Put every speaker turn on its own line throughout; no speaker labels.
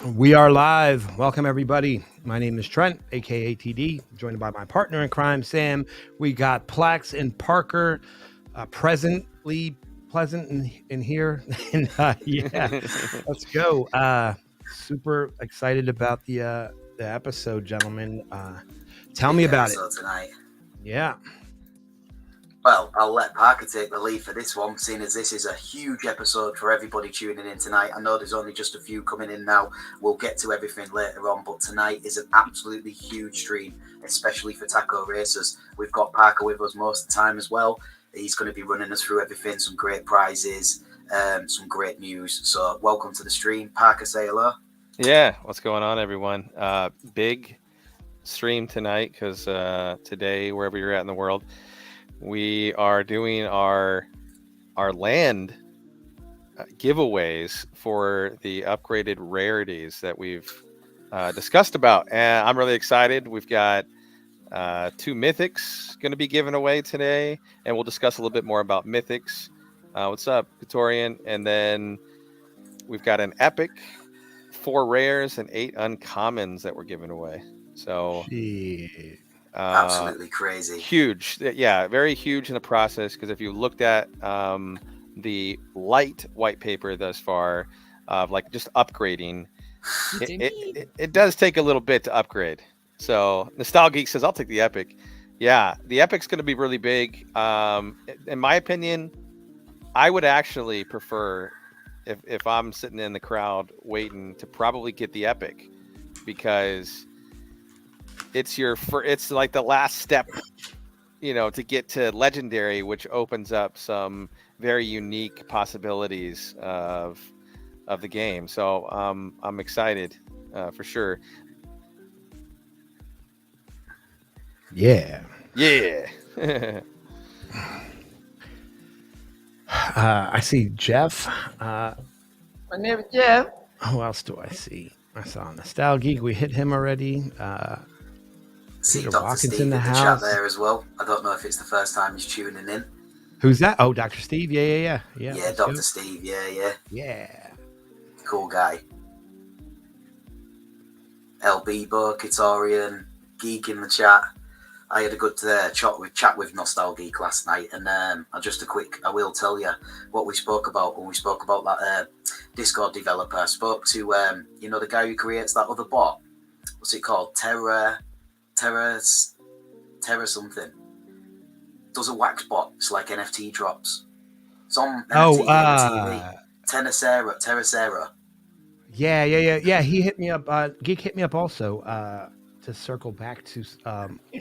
We are live. Welcome, everybody. My name is Trent, aka TD, joined by my partner in crime, Sam. We got Plax and Parker presently pleasant in here. And yeah, let's go. Super excited about the episode, gentlemen. Tell me
Big
about it.
episode tonight.
Yeah.
Well, I'll let Parker take the lead for this one, seeing as this is a huge episode for everybody tuning in tonight. I know there's only just a few coming in now. We'll get to everything later on, but tonight is an absolutely huge stream, especially for TacoRacers. We've got Parker with us most of the time as well. He's going to be running us through everything, some great prizes, some great news. So welcome to the stream. Parker, say hello.
Yeah, what's going on, everyone? Big stream tonight because today, wherever you're at in the world, we are doing our land giveaways for the upgraded rarities that we've discussed about, and I'm really excited. We've got 2 mythics going to be given away today, and we'll discuss a little bit more about mythics. What's up, Katorian? And then we've got an epic, 4 rares and 8 uncommons that we're giving away. So
Shit.
Absolutely crazy.
Huge. Yeah, very huge in the process, because if you looked at the light white paper thus far of like just upgrading, it does take a little bit to upgrade. So Nostalgeek says, I'll take the epic. Yeah, the epic's going to be really big. In my opinion, I would actually prefer, if I'm sitting in the crowd waiting, to probably get the epic, because it's like the last step, to get to legendary, which opens up some very unique possibilities of the game. So I'm excited for sure.
Yeah. I see Jeff.
My name is Jeff.
Who else do I see? I saw Nostalgeek. We hit him already.
See
Peter
Dr.
Watkins
Steve
in the
chat
house.
there as well. I don't know if it's the first time he's tuning in.
Who's that? Oh, Dr. Steve. Yeah.
Yeah, Dr. Steve.
Yeah.
Cool guy. LB Bo, Katorian, Geek in the chat. I had a good chat with Nostalgeek last night, and I will tell you what we spoke about when we spoke about that Discord developer. I spoke to the guy who creates that other bot. What's it called? Terra something. Does a wax bot. It's like NFT drops. It's on NFT TV. Terracera.
Yeah. He hit me up. Geek hit me up also to circle back to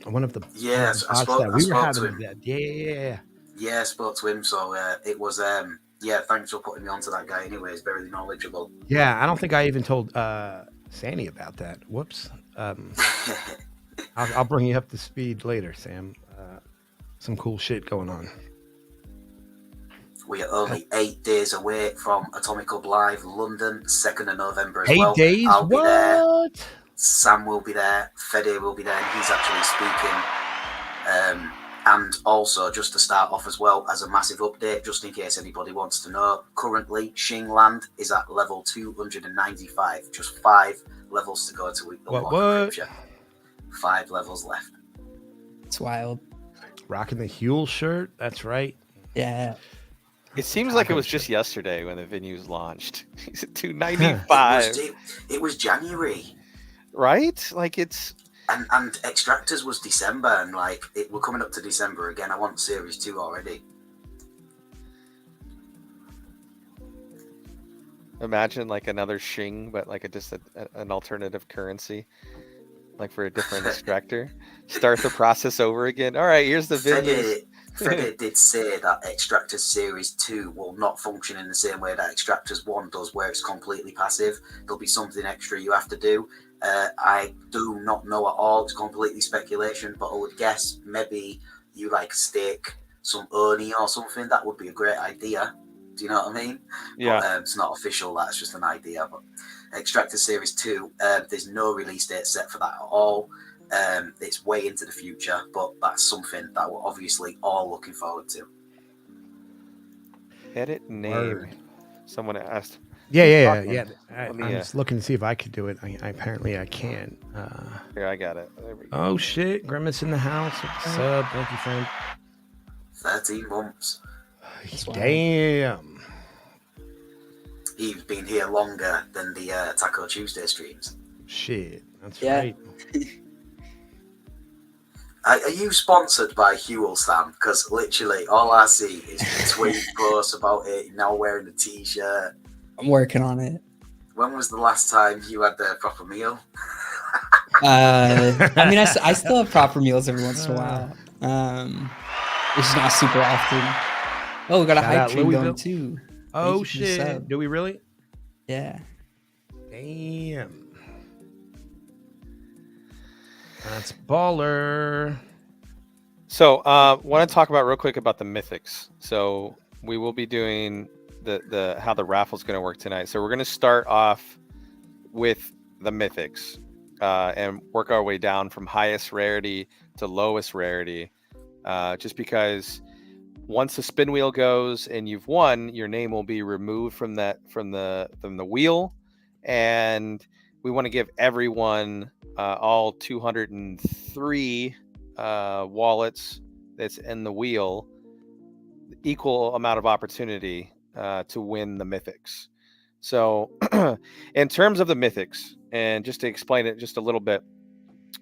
one of the
I spoke to him.
Yeah.
Yeah, I spoke to him. So it was thanks for putting me onto that guy. Anyway, he's very knowledgeable.
Yeah, I don't think I even told Sandy about that. Whoops. I'll bring you up to speed later, Sam. Some cool shit going on.
We are only 8 days away from Atomic Hub Live London, 2nd of November as well.
8 days?
I'll be there.
What?
Sam will be there. Fede will be there. And he's actually speaking. And also, just to start off as well, as a massive update, just in case anybody wants to know, currently Shingland is at level 295. Just 5 levels to go to unlock the creature. 5 levels left.
It's wild.
Rocking the Huel shirt. That's right.
Yeah.
It seems like it was just yesterday when the venues launched. He's at 295.
It was January.
Right? Like it's...
And Extractors was December, and we're coming up to December again. I want Series 2 already.
Imagine like another Shing, but like an alternative currency, like for a different extractor. Start the process over again. All right, here's the video.
Fede did say that Extractors Series 2 will not function in the same way that Extractors 1 does, where it's completely passive. There'll be something extra you have to do. I do not know at all. It's completely speculation, but I would guess maybe you stake some Oni or something. That would be a great idea. Do you know what I mean?
Yeah.
But, it's not official. That's just an idea. But Extractor Series 2, there's no release date set for that at all. It's way into the future, but that's something that we're obviously all looking forward to.
Edit name. Someone asked,
Yeah.
Okay. Let me,
I'm just looking to see if I could do it. Apparently I can.
Here, I got it. There we go.
Oh shit, Grimace in the house. Sub, thank you, friend.
13 months.
That's wild.
Damn.
He's been here longer than the Taco Tuesday streams.
Shit, that's
Yeah.
right.
Are you sponsored by Huelstam? Because literally all I see is tweet posts about it. Now wearing a t-shirt.
I'm working on it.
When was the last time you had the proper meal?
I mean, I still have proper meals every once in a while. It's just not super often. Oh, we got a
Shout
hype
out
train
Louisville.
going too.
Oh
you for the
shit.
sub.
Do we really?
Yeah.
Damn. That's baller.
So, want to talk about real quick about the mythics. So we will be doing the how the raffle's going to work tonight. So we're going to start off with the mythics and work our way down from highest rarity to lowest rarity. Just because once the spin wheel goes and you've won, your name will be removed from the wheel, and we want to give everyone all 203 wallets that's in the wheel equal amount of opportunity to win the mythics. So in terms of the mythics, and just to explain it just a little bit,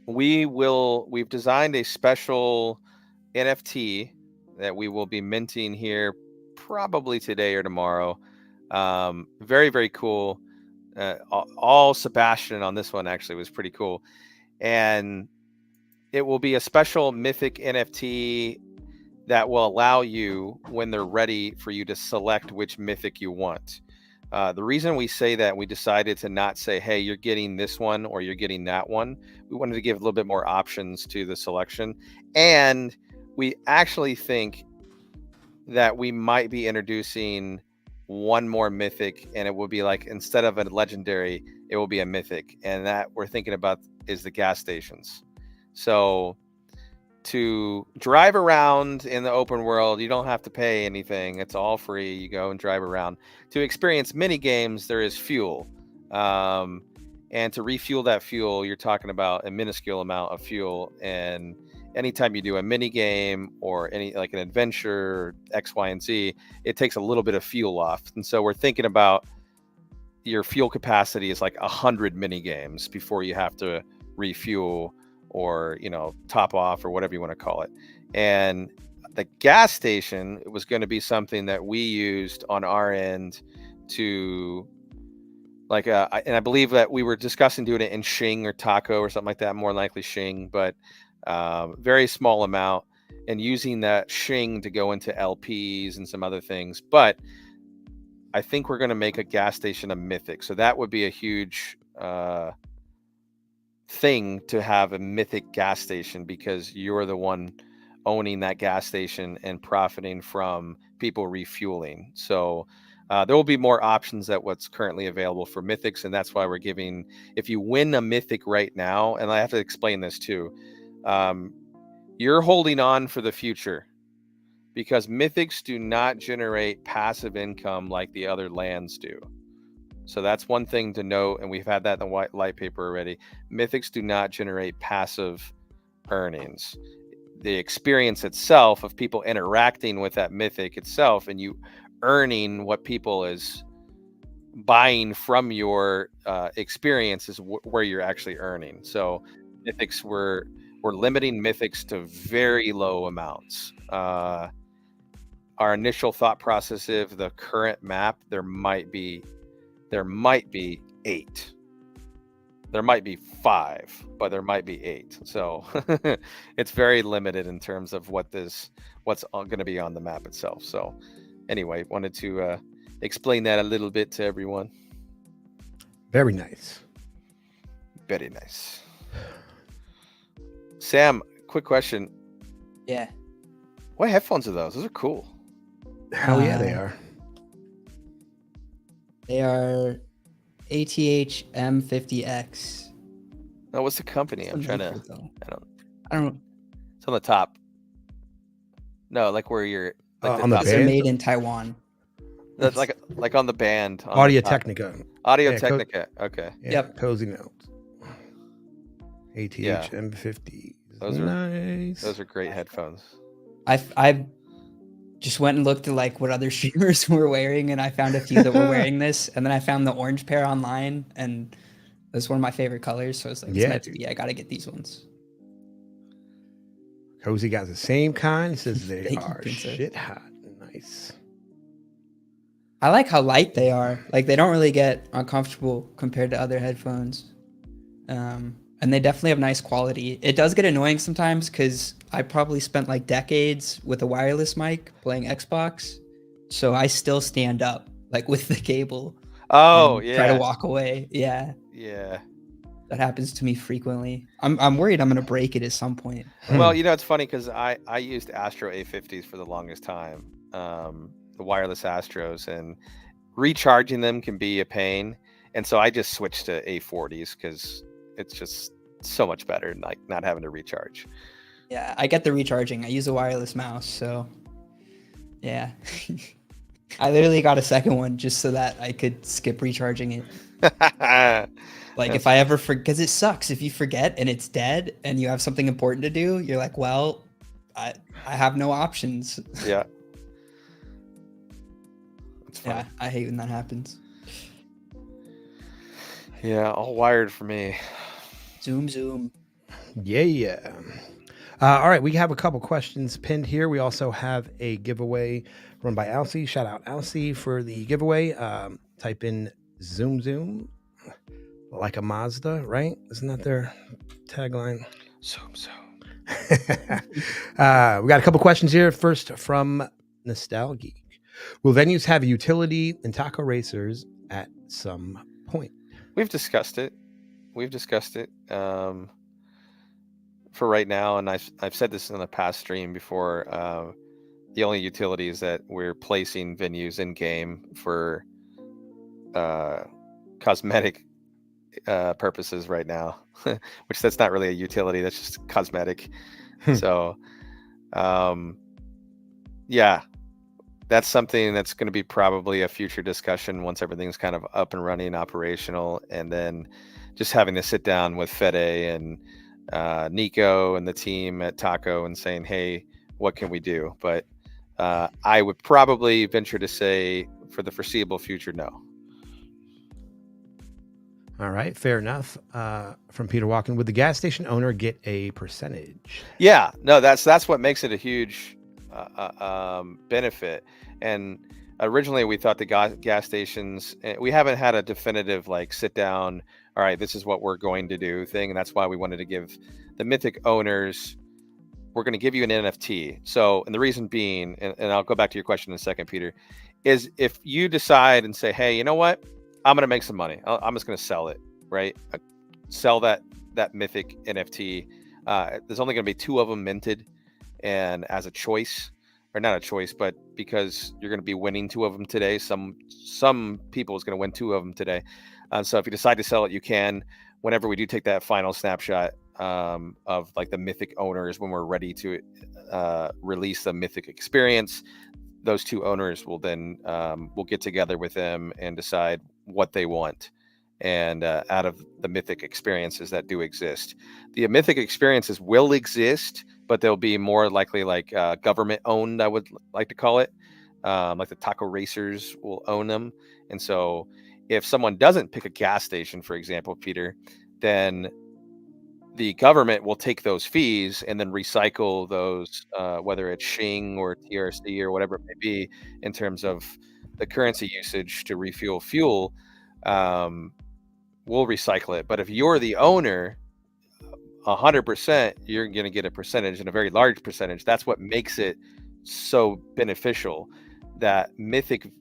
we've designed a special NFT that we will be minting here probably today or tomorrow. Very, very cool. All Sebastian on this one actually was pretty cool. And it will be a special mythic NFT that will allow you, when they're ready, for you to select which mythic you want. The reason we say that, we decided to not say, hey, you're getting this one or you're getting that one. We wanted to give a little bit more options to the selection. And we actually think that we might be introducing one more mythic, and it will be like, instead of a legendary, it will be a mythic. And that we're thinking about is the gas stations. So to drive around in the open world, you don't have to pay anything. It's all free. You go and drive around. To experience mini games, there is fuel. And to refuel that fuel, you're talking about a minuscule amount of fuel. And anytime you do a mini game or any like an adventure, X, Y, and Z, it takes a little bit of fuel off. And so we're thinking about your fuel capacity is like 100 mini games before you have to refuel or, top off or whatever you want to call it. And the gas station was going to be something that we used on our end to and I believe that we were discussing doing it in Shing or Taco or something like that, more likely Shing, but very small amount, and using that Shing to go into LPs and some other things. But I think we're going to make a gas station a mythic. So that would be a huge thing, to have a mythic gas station, because you're the one owning that gas station and profiting from people refueling. So there will be more options than what's currently available for mythics, and that's why we're giving, if you win a mythic right now, and I have to explain this too, you're holding on for the future, because mythics do not generate passive income like the other lands do. So that's one thing to note, and we've had that in the white light paper already. Mythics do not generate passive earnings. The experience itself of people interacting with that mythic itself, and you earning what people is buying from your experience, is where you're actually earning. So mythics, we're limiting mythics to very low amounts. Our initial thought process of the current map, there might be 8. There might be 5, but there might be 8. So it's very limited in terms of what's going to be on the map itself. So anyway, wanted to explain that a little bit to everyone.
Very nice.
Very nice. Sam, quick question.
Yeah.
What headphones are those? Those are cool.
Hell yeah, they are.
They are ATH M50X.
No, what's the company? I'm trying to.
I don't know.
It's on the top. No, like where you're. Like
On the
These are
band?
made in Taiwan.
That's like on the band. On
Audio
the top.
Technica.
Audio
Yeah,
Technica. Okay.
Yeah,
Yep.
Cozy Notes. ATH
Yeah.
M50.
Those are
nice.
Those are great headphones.
I just went and looked at like what other streamers were wearing, and I found a few that were wearing this, and then I found the orange pair online, and that's one of my favorite colors. So it's like, it's
Yeah,
meant to
dude.
be. I gotta get these ones.
Cozy got the same kind. Says they
Thank you,
are
princess.
shit hot. Nice.
I like how light they are. Like they don't really get uncomfortable compared to other headphones. And they definitely have nice quality. It does get annoying sometimes because I probably spent like decades with a wireless mic playing Xbox. So I still stand up like with the cable.
Oh
and
yeah.
Try to walk away. Yeah.
Yeah.
That happens to me frequently. I'm worried I'm gonna break it at some point.
Well, it's funny because I used Astro A50s for the longest time, the wireless Astros, and recharging them can be a pain. And so I just switched to A40s because it's just so much better, like not having to recharge.
Yeah, I get the recharging. I use a wireless mouse, so yeah. I literally got a second one just so that I could skip recharging it. Like if I ever forget, because it sucks if you forget and it's dead and you have something important to do, you're like, well, I have no options.
Yeah. It's fun.
Yeah, I hate when that happens.
Yeah, all wired for me.
Zoom.
Yeah. All right, we have a couple questions pinned here. We also have a giveaway run by Alcy. Shout out Alcy for the giveaway. Type in Zoom like a Mazda, right? Isn't that their tagline?
Zoom.
We got a couple questions here. First from Nostalgeek. Will venues have utility in TacoRacers at some point?
We've discussed it. For right now, and I've said this in the past stream before. The only utility is that we're placing venues in game for cosmetic purposes right now, which that's not really a utility. That's just cosmetic. So, yeah, that's something that's going to be probably a future discussion once everything's kind of up and running, operational, and then just having to sit down with Fede and Nico and the team at Taco and saying, hey, what can we do? But I would probably venture to say for the foreseeable future, no.
All right, fair enough. From Peter Walken, would the gas station owner get a percentage?
Yeah, no, that's what makes it a huge benefit. And originally we thought the gas stations, we haven't had a definitive like sit down, all right, this is what we're going to do thing. And that's why we wanted to give the Mythic owners, we're going to give you an NFT. So, and the reason being, and I'll go back to your question in a second, Peter, is if you decide and say, hey, you know what? I'm going to make some money. I'm just going to sell it, right? Sell that Mythic NFT. There's only going to be 2 of them minted, and as a choice, or not a choice, but because you're going to be winning 2 of them today, some people is going to win 2 of them today. So if you decide to sell it, you can. Whenever we do take that final snapshot of like the Mythic owners, when we're ready to release the Mythic experience, those 2 owners will then we'll get together with them and decide what they want, and out of the Mythic experiences that do exist. The Mythic experiences will exist, but they'll be more likely like government owned, I would like to call it. Like the TacoRacers will own them. And so if someone doesn't pick a gas station, for example, Peter, then the government will take those fees and then recycle those, whether it's Shing or TRC or whatever it may be, in terms of the currency usage to refuel fuel. We'll recycle it. But if you're the owner, 100%, you're going to get a percentage, and a very large percentage. That's what makes it so beneficial. That Mythic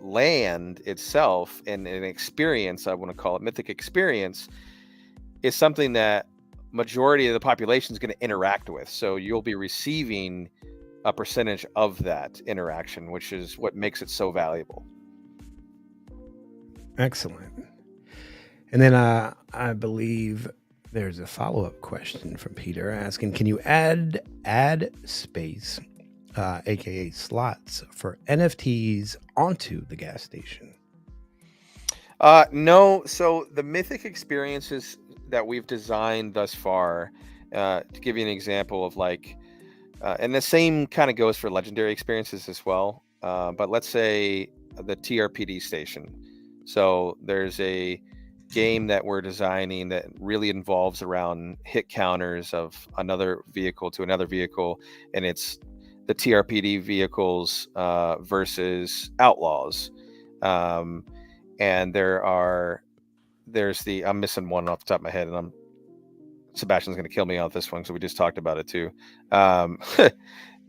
land itself, and an experience, I want to call it Mythic experience, is something that majority of the population is going to interact with. So you'll be receiving a percentage of that interaction, which is what makes it so valuable.
Excellent. And then I believe there's a follow-up question from Peter asking, can you add space aka slots, for NFTs onto the gas station?
No. So the mythic experiences that we've designed thus far, to give you an example of like, and the same kind of goes for legendary experiences as well. But let's say the TRPD station. So there's a game that we're designing that really involves around hit counters of another vehicle to another vehicle, and it's the TRPD vehicles versus outlaws. Um, and there's the I'm missing one off the top of my head, and Sebastian's going to kill me on this one, so we just talked about it too.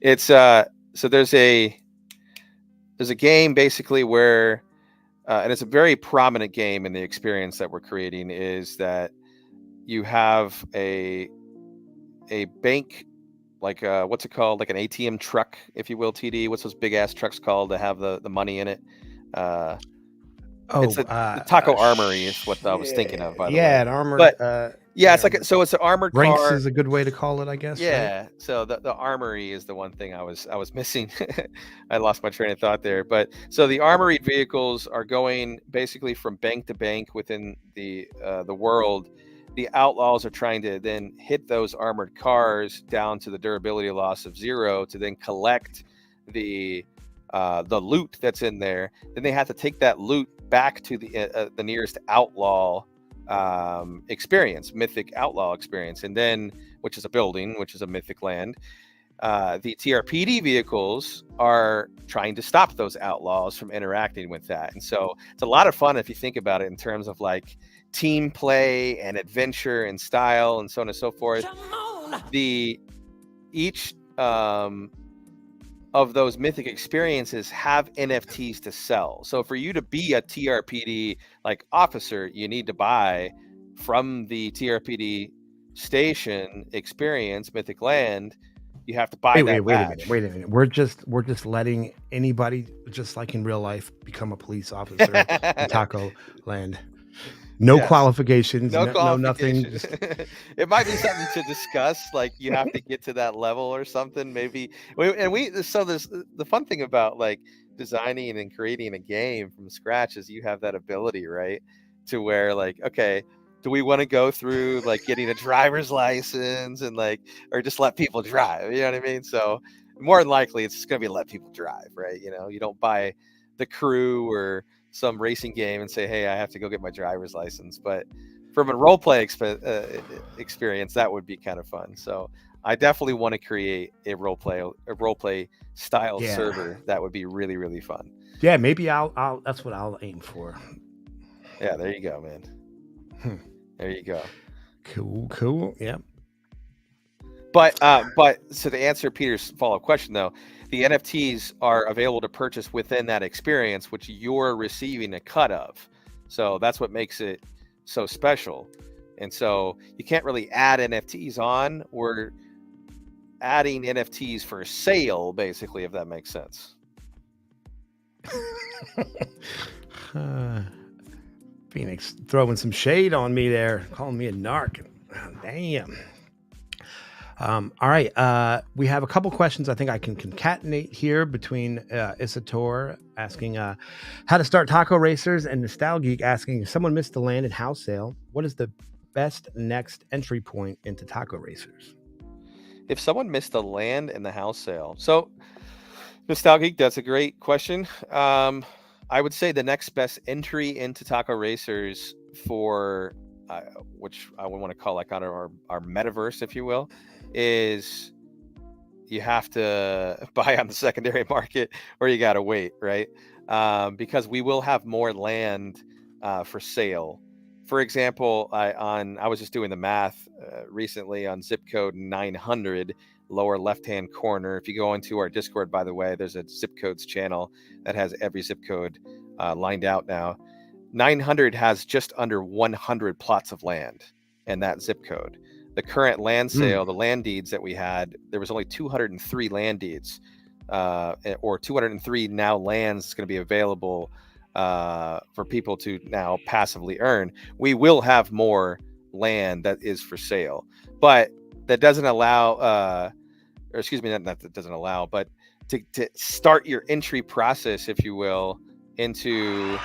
It's so there's a game basically where and it's a very prominent game in the experience that we're creating, is that you have a bank, like what's it called, like an ATM truck, if you will. TD, what's those big ass trucks called that have the money in it? It's the Taco Armory is what I was thinking of, by the way.
Yeah, an armored.
But yeah, it's like so it's an armored
Ranks
car.
is a good way to call it, I guess.
Yeah.
Right?
So the armory is the one thing I was missing. I lost my train of thought there. But so the armored vehicles are going basically from bank to bank within the world. The outlaws are trying to then hit those armored cars down to the durability loss of 0 to then collect the loot that's in there. Then they have to take that loot back to the nearest outlaw experience, mythic outlaw experience, and then, which is a building, which is a mythic land. The TRPD vehicles are trying to stop those outlaws from interacting with that. And so it's a lot of fun if you think about it in terms of like team play and adventure and style and so on and so forth. Each of those mythic experiences have NFTs to sell. So for you to be a TRPD like officer, you need to buy from the TRPD station experience, Mythic Land. You have to buy that.
Wait a minute. We're just letting anybody, just like in real life, become a police officer in Taco Land. No qualifications, no nothing. Just...
It might be something to discuss. Like you have to get to that level or something, maybe. So there's the fun thing about like designing and creating a game from scratch is you have that ability, right? To where like, okay, do we want to go through like getting a driver's license and like, or just let people drive? You know what I mean? So more than likely, it's just going to be let people drive, right? You know, you don't buy the crew or some racing game and say, hey, I have to go get my driver's license. But from a role play experience, that would be kind of fun. So I definitely want to create a role play style server that would be really, really fun.
Yeah, maybe I'll that's what I'll aim for.
Yeah, there you go, man. There you go.
Cool. Yeah.
But so to answer Peter's follow-up question, though, the NFTs are available to purchase within that experience, which you're receiving a cut of. So that's what makes it so special. And so you can't really add NFTs on. We're adding NFTs for sale, basically, if that makes sense.
Phoenix throwing some shade on me there, calling me a narc. Oh, damn. All right. We have a couple questions I think I can concatenate here between Isator asking how to start TacoRacers and Nostalgeek asking if someone missed the land and house sale, what is the best next entry point into TacoRacers?
If someone missed the land and the house sale. So Nostalgeek, that's a great question. I would say the next best entry into TacoRacers for which I would want to call like kind of our metaverse, if you will, is you have to buy on the secondary market or you got to wait, right? Because we will have more land for sale. For example, I was just doing the math recently on zip code 900, lower left-hand corner. If you go into our Discord, by the way, there's a zip codes channel that has every zip code lined out now. 900 has just under 100 plots of land in that zip code. The current land sale, the land deeds that we had, there was only 203 land deeds, or 203 now lands that's going to be available for people to now passively earn. We will have more land that is for sale, but that doesn't allow, or excuse me, not that doesn't allow, but to start your entry process, if you will, into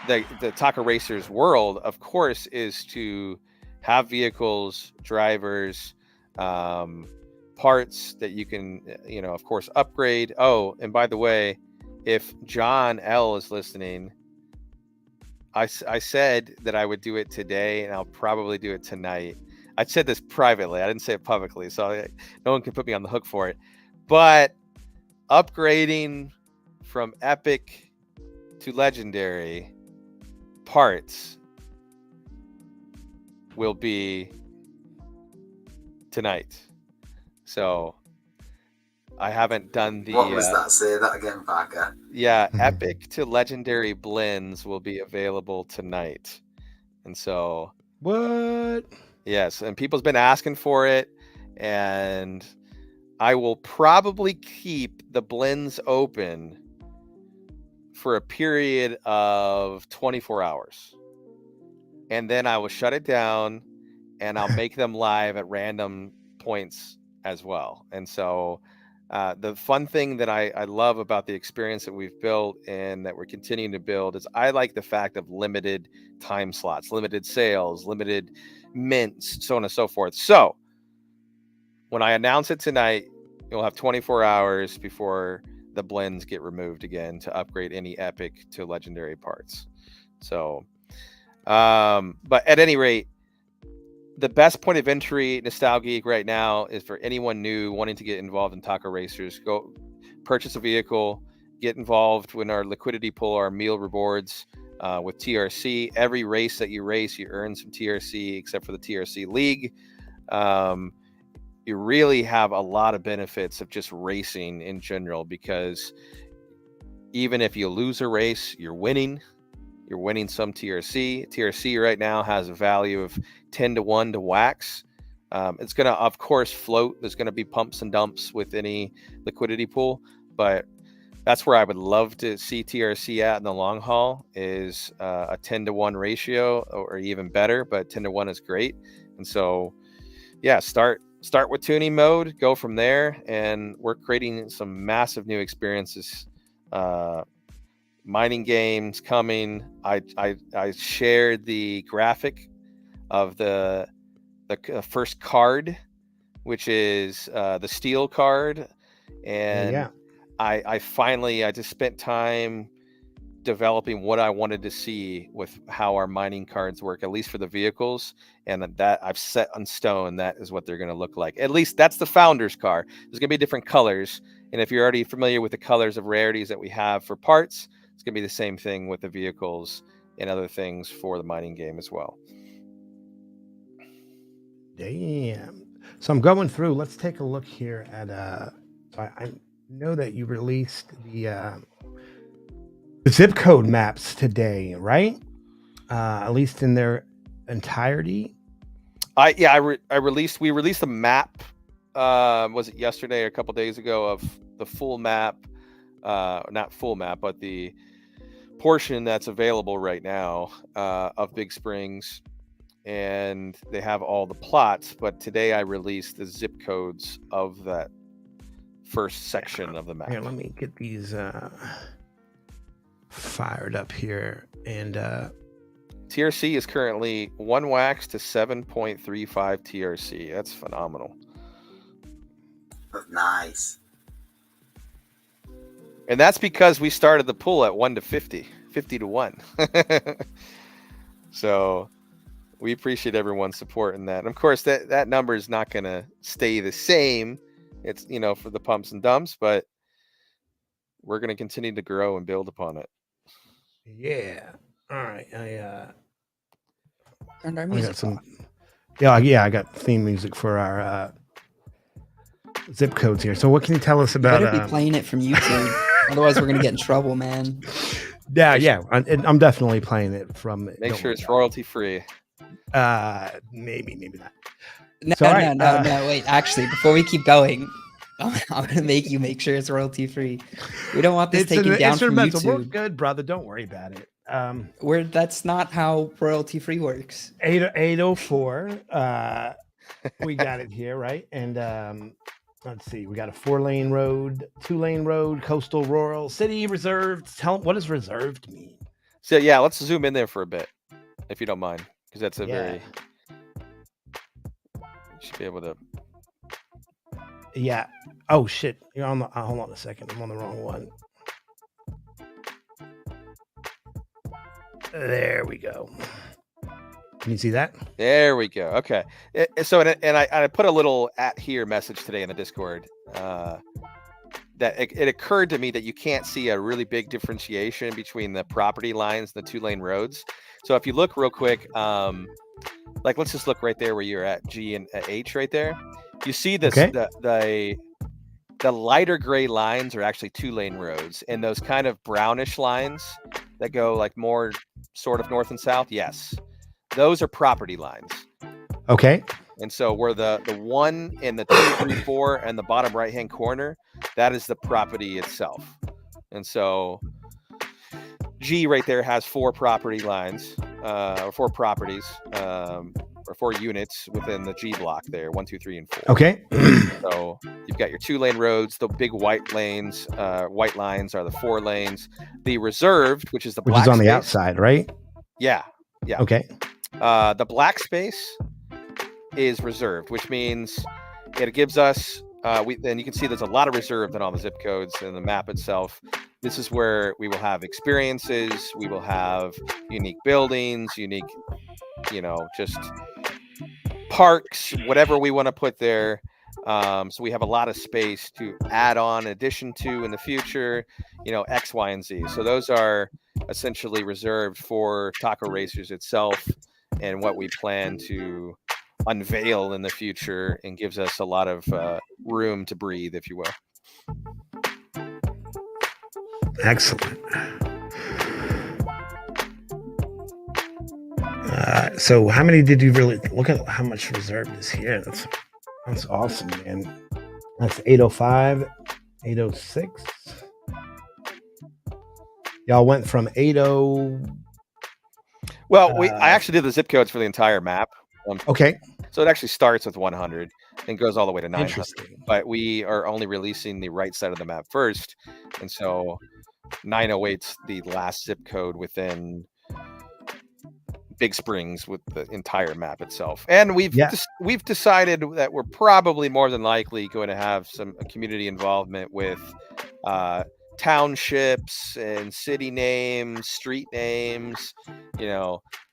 the TacoRacers world, of course, is to have vehicles, drivers, parts that you can, of course, upgrade. Oh, and by the way, if John L is listening, I said that I would do it today, and I'll probably do it tonight. I said this privately. I didn't say it publicly, so no one can put me on the hook for it. But upgrading from epic to legendary parts will be tonight. So I haven't done the...
What was that? Say that again, Parker.
Yeah, epic to legendary blends will be available tonight. And so...
What?
Yes, and people's been asking for it, and I will probably keep the blends open for a period of 24 hours. And then I will shut it down, and I'll make them live at random points as well. And so the fun thing that I love about the experience that we've built and that we're continuing to build is I like the fact of limited time slots, limited sales, limited mints, so on and so forth. So when I announce it tonight, you'll have 24 hours before the blends get removed again to upgrade any epic to legendary parts. So, but at any rate, the best point of entry, Nostalgeek, right now is for anyone new wanting to get involved in TacoRacers. Go purchase a vehicle, get involved in our liquidity pool, our meal rewards with TRC. Every race that you race, you earn some TRC, except for the TRC League. You really have a lot of benefits of just racing in general, because even if you lose a race, you're winning some TRC. TRC right now has a value of 10-1 to wax. It's going to, of course, float. There's going to be pumps and dumps with any liquidity pool, but that's where I would love to see TRC at in the long haul, is a 10-1 ratio or even better, but 10-1 is great. And so, yeah, start with tuning mode, go from there, and we're creating some massive new experiences. Mining games coming. I shared the graphic of the first card, which is the steel card, and I just spent time developing what I wanted to see with how our mining cards work, at least for the vehicles, and that I've set on stone. That is what they're going to look like. At least that's the founder's car. There's going to be different colors, and if you're already familiar with the colors of rarities that we have for parts, it's going to be the same thing with the vehicles and other things for the mining game as well.
Damn. So I'm going through. Let's take a look here at I know that you released the zip code maps today, right? At least in their entirety.
We released a map. Was it yesterday or a couple days ago of the full map? Not full map, but the portion that's available right now of Big Springs, and they have all the plots. But today I released the zip codes of that first section of the map.
Here, let me get these fired up here. And
TRC is currently 1 wax to 7.35 TRC. That's phenomenal.
That's nice.
And that's because we started the pool at 1 to 50 to 1. So we appreciate everyone's support in that. And of course, that number is not going to stay the same. It's, for the pumps and dumps, but we're going to continue to grow and build upon it.
Yeah. All right.
And our
I
music.
got some. Yeah. I got theme music for our zip codes here. So what can you tell us about?
Better be playing it from YouTube. Otherwise, we're gonna get in trouble, man.
Yeah. I'm definitely playing it from.
Make sure it's royalty free.
Maybe not.
No. Wait, actually, before we keep going, I'm gonna make you make sure it's royalty free. We don't want this taken down from YouTube.
We're good, brother. Don't worry about it.
That's not how royalty free works.
804. We got it here, right? And Let's see. We got a 4-lane road, 2-lane road, coastal, rural, city, reserved. Tell what does reserved mean?
So yeah, let's zoom in there for a bit, if you don't mind, because that's a very. You should be able to.
Yeah. Oh shit. You're on the. Hold on a second. I'm on the wrong one. There we go. Can you see that?
There we go. Okay. So I put a little at here message today in the Discord. That it occurred to me that you can't see a really big differentiation between the property lines and the 2-lane roads. So if you look real quick, like let's just look right there where you're at G and H right there. You see this the lighter gray lines are actually 2-lane roads, and those kind of brownish lines that go like more sort of north and south. Yes, those are property lines.
Okay.
And so where the 1 and the 2, 3, 4 and the bottom right hand corner, that is the property itself. And so G right there has 4 property lines, or 4 properties, or 4 units within the G block there, 1, 2, 3, and 4.
Okay.
So you've got your 2-lane roads. The big white lanes, white lines are the 4 lanes. The reserved, which is the black
is on
space,
the outside, right?
Yeah.
Okay.
The black space is reserved, which means it gives us. Then you can see there's a lot of reserved in all the zip codes and the map itself. This is where we will have experiences. We will have unique buildings, unique, just parks, whatever we want to put there. So we have a lot of space to add on, in addition to in the future, X, Y, and Z. So those are essentially reserved for TacoRacers itself and what we plan to unveil in the future, and gives us a lot of room to breathe, if you will.
Excellent. So how many did you really look at? How much reserved is here? That's awesome, man. That's 805, 806. Y'all went from 80.
Well, I actually did the zip codes for the entire map.
Okay.
So it actually starts with 100 and goes all the way to 900.
Interesting.
But we are only releasing the right side of the map first. And so 908's the last zip code within Big Springs with the entire map itself. And we've decided that we're probably more than likely going to have some community involvement with townships and city names, street names,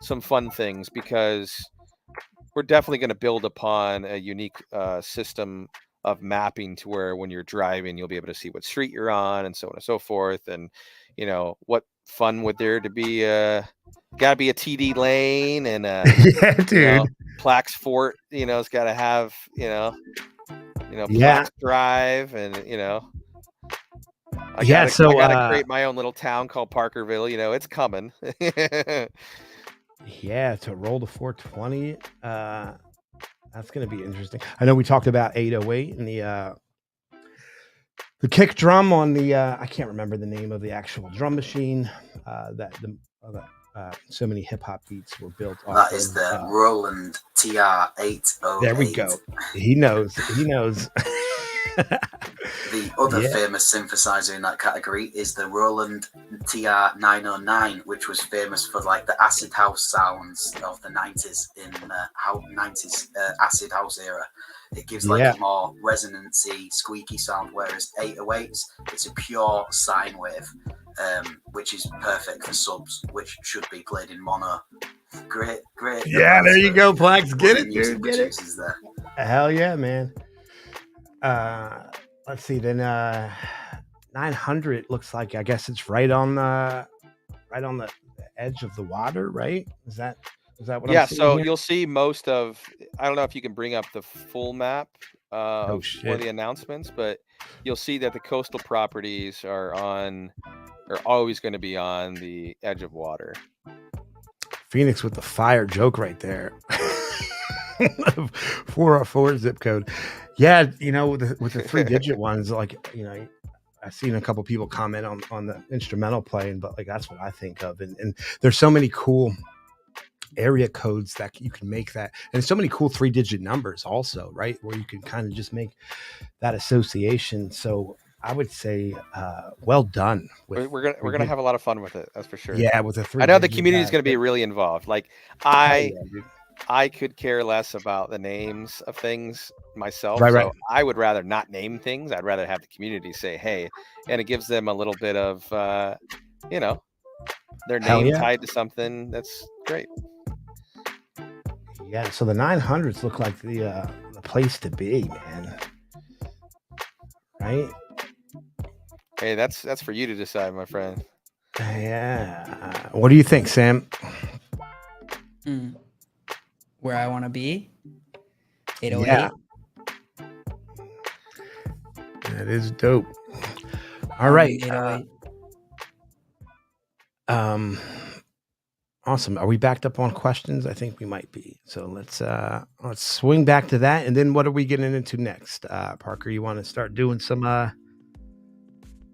some fun things, because we're definitely going to build upon a unique system of mapping to where when you're driving, you'll be able to see what street you're on and so on and so forth. And, what fun would there to be? Gotta be a TD lane and
yeah, dude.
Plax Fort, it's got to have, Plax Drive, and I gotta create my own little town called Parkerville. It's coming.
Yeah, to roll the 420. That's going to be interesting. I know we talked about 808 and the kick drum on the I can't remember the name of the actual drum machine so many hip hop beats were built off.
That is the Roland TR-808.
There we go. He knows.
The other famous synthesizer in that category is the Roland TR-909, which was famous for like the acid house sounds of the 90s in the 90s acid house era. It gives like a more resonancy, squeaky sound, whereas 808s, it's a pure sine wave, which is perfect for subs, which should be played in mono. Great.
Yeah, there you go, Plax. Get it, dude. Get it.
There.
Hell yeah, man. Let's see. Then 900 looks like, I guess it's right on the edge of the water, right? Is that what I'm seeing?
So
here?
You'll see most of. I don't know if you can bring up the full map for the announcements, but you'll see that the coastal properties are always going to be on the edge of water.
Phoenix with the fire joke right there. 404 zip code. Yeah, with the 3-digit ones, like, I've seen a couple people comment on the instrumental playing, but like that's what I think of. And there's so many cool area codes that you can make that, and so many cool 3-digit numbers also, right, where you can kind of just make that association. So I would say well done with
We're gonna have a lot of fun with it. That's for sure.
yeah, with a
I know the
3-digit
community is going to be really involved. Like I
dude.
I could care less about the names of things myself.
Right,
So
right.
I would rather not name things. I'd rather have the community say, hey, and it gives them a little bit of, you know, their
Hell
name
yeah.
tied to something. That's great.
Yeah, so the 900s look like the place to be, man. Right?
Hey, that's for you to decide, my friend.
Yeah. What do you think, Sam?
Where I want to be? 808.
Yeah. That is dope. All right.
808.
Awesome. Are we backed up on questions? I think we might be. So let's swing back to that, and then what are we getting into next? Parker, you want to start doing some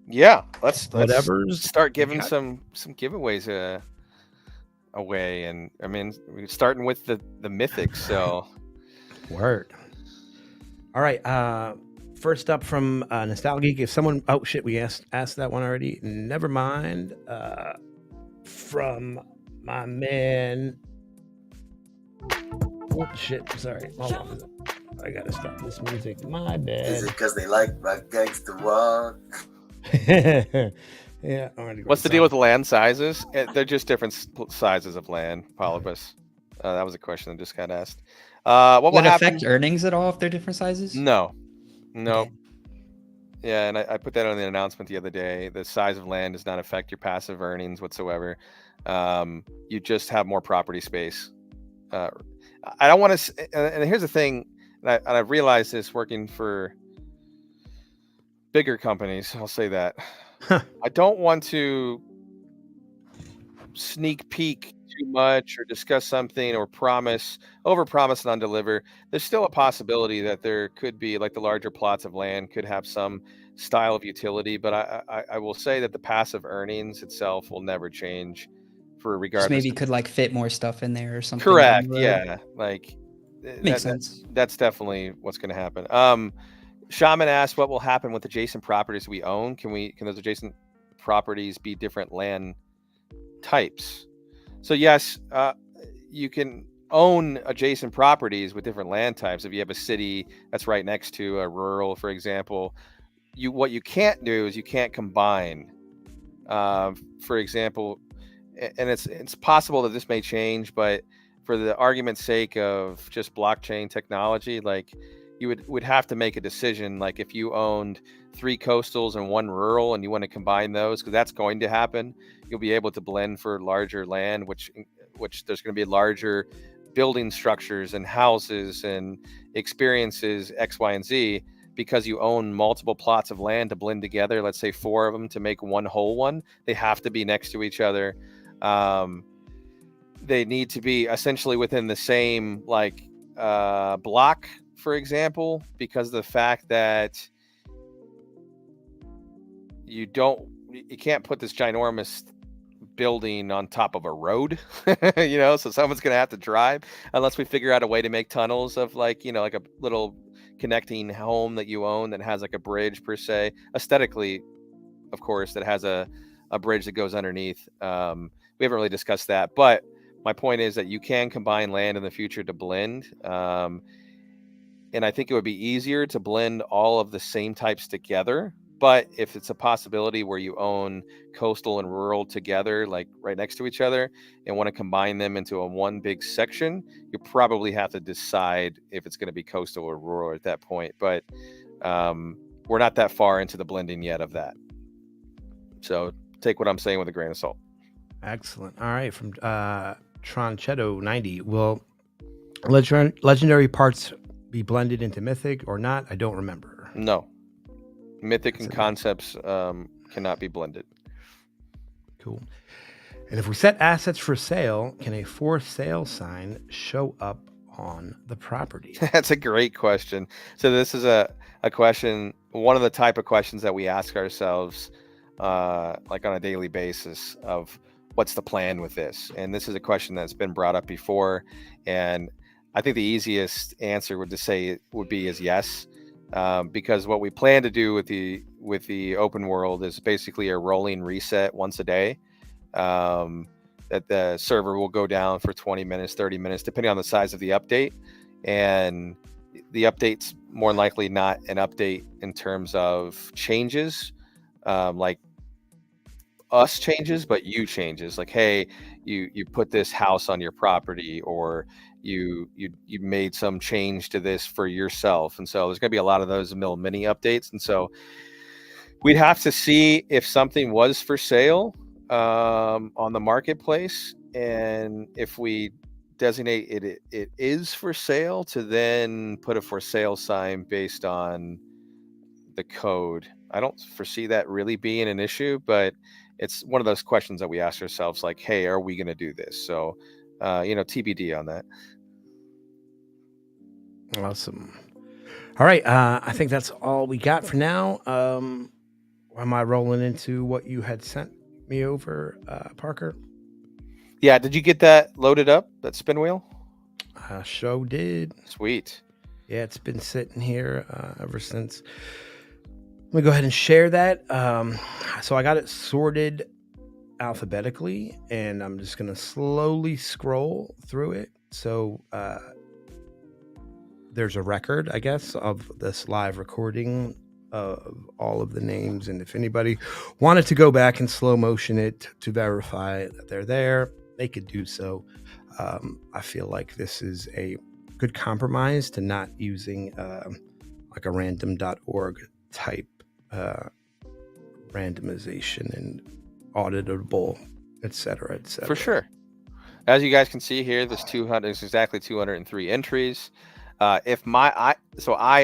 Yeah, let's
whatever's
start giving some giveaways away, and I mean we're starting with the mythics. So
word. All right. First up from Nostalgeek. If someone, oh shit, we asked that one already. Never mind. From my man. Oh shit! Sorry. Hold on. I gotta stop this music. My bad.
Is it because they like my gangster walk?
Yeah.
What's the deal with land sizes? They're just different sizes of land, Polybus. That was a question I just got asked. What will
Would it
happen?
affect earnings at all if they're different sizes?
No.
Okay.
Yeah, and I put that on the announcement the other day. The size of land does not affect your passive earnings whatsoever. You just have more property space. I don't want to. And here's the thing, and I've realized this working for bigger companies. I'll say that. I don't want to sneak peek too much or discuss something or overpromise and undeliver. There's still a possibility that there could be, like, the larger plots of land could have some style of utility, but I will say that the passive earnings itself will never change for regardless.
Just maybe could like fit more stuff in there or something.
Correct. Yeah. Like
makes sense.
That's definitely what's going to happen. Shaman asked, what will happen with adjacent properties we own? Can those adjacent properties be different land types? So yes, you can own adjacent properties with different land types. If you have a city that's right next to a rural, for example, what you can't do is you can't combine. For example, and it's possible that this may change, but for the argument's sake of just blockchain technology, like you would have to make a decision, like if you owned 3 coastals and 1 rural and you want to combine those, because that's going to happen. You'll be able to blend for larger land, which there's going to be larger building structures and houses and experiences X, Y, and Z, because you own multiple plots of land to blend together. Let's say 4 of them to make one whole one. They have to be next to each other. They need to be essentially within the same block, for example, because of the fact that you can't put this ginormous building on top of a road, so someone's going to have to drive, unless we figure out a way to make tunnels of like a little connecting home that you own that has like a bridge per se, aesthetically, of course, that has a bridge that goes underneath. We haven't really discussed that, but my point is that you can combine land in the future to blend. And I think it would be easier to blend all of the same types together. But if it's a possibility where you own coastal and rural together, like right next to each other, and want to combine them into one big section, you probably have to decide if it's going to be coastal or rural at that point. But we're not that far into the blending yet of that. So take what I'm saying with a grain of salt.
Excellent. All right. From Tronchetto 90. Will legendary parts be blended into mythic or not? I don't remember.
No. Mythic and concepts cannot be blended.
Cool. And if we set assets for sale, can a for sale sign show up on the property?
That's a great question. So this is a question, one of the type of questions that we ask ourselves like on a daily basis of what's the plan with this? And this is a question that's been brought up before, and I think the easiest answer would be yes, because what we plan to do with the open world is basically a rolling reset once a day. That the server will go down for 20 minutes, 30 minutes, depending on the size of the update. And the update's more likely not an update in terms of changes, like us changes, but you changes. Like, hey, you put this house on your property, or you made some change to this for yourself. And so there's going to be a lot of those little mini updates. And so we'd have to see if something was for sale on the marketplace, and if we designate it is for sale, to then put a for sale sign based on the code. I don't foresee that really being an issue, but it's one of those questions that we ask ourselves, like, hey, are we going to do this? So TBD on that.
Awesome. All right, I think that's all we got for now. Am I rolling into what you had sent me over, Parker?
Yeah, did you get that loaded up, that spin wheel?
I sure did.
Sweet.
Yeah, it's been sitting here ever since. Let me go ahead and share that. So I got it sorted alphabetically, and I'm just going to slowly scroll through it. So there's a record, I guess, of this live recording of all of the names. And if anybody wanted to go back and slow motion it to verify that they're there, they could do so. I feel like this is a good compromise to not using like a random.org type randomization and auditable, et cetera, et cetera.
For sure. As you guys can see here, there's exactly 203 entries. I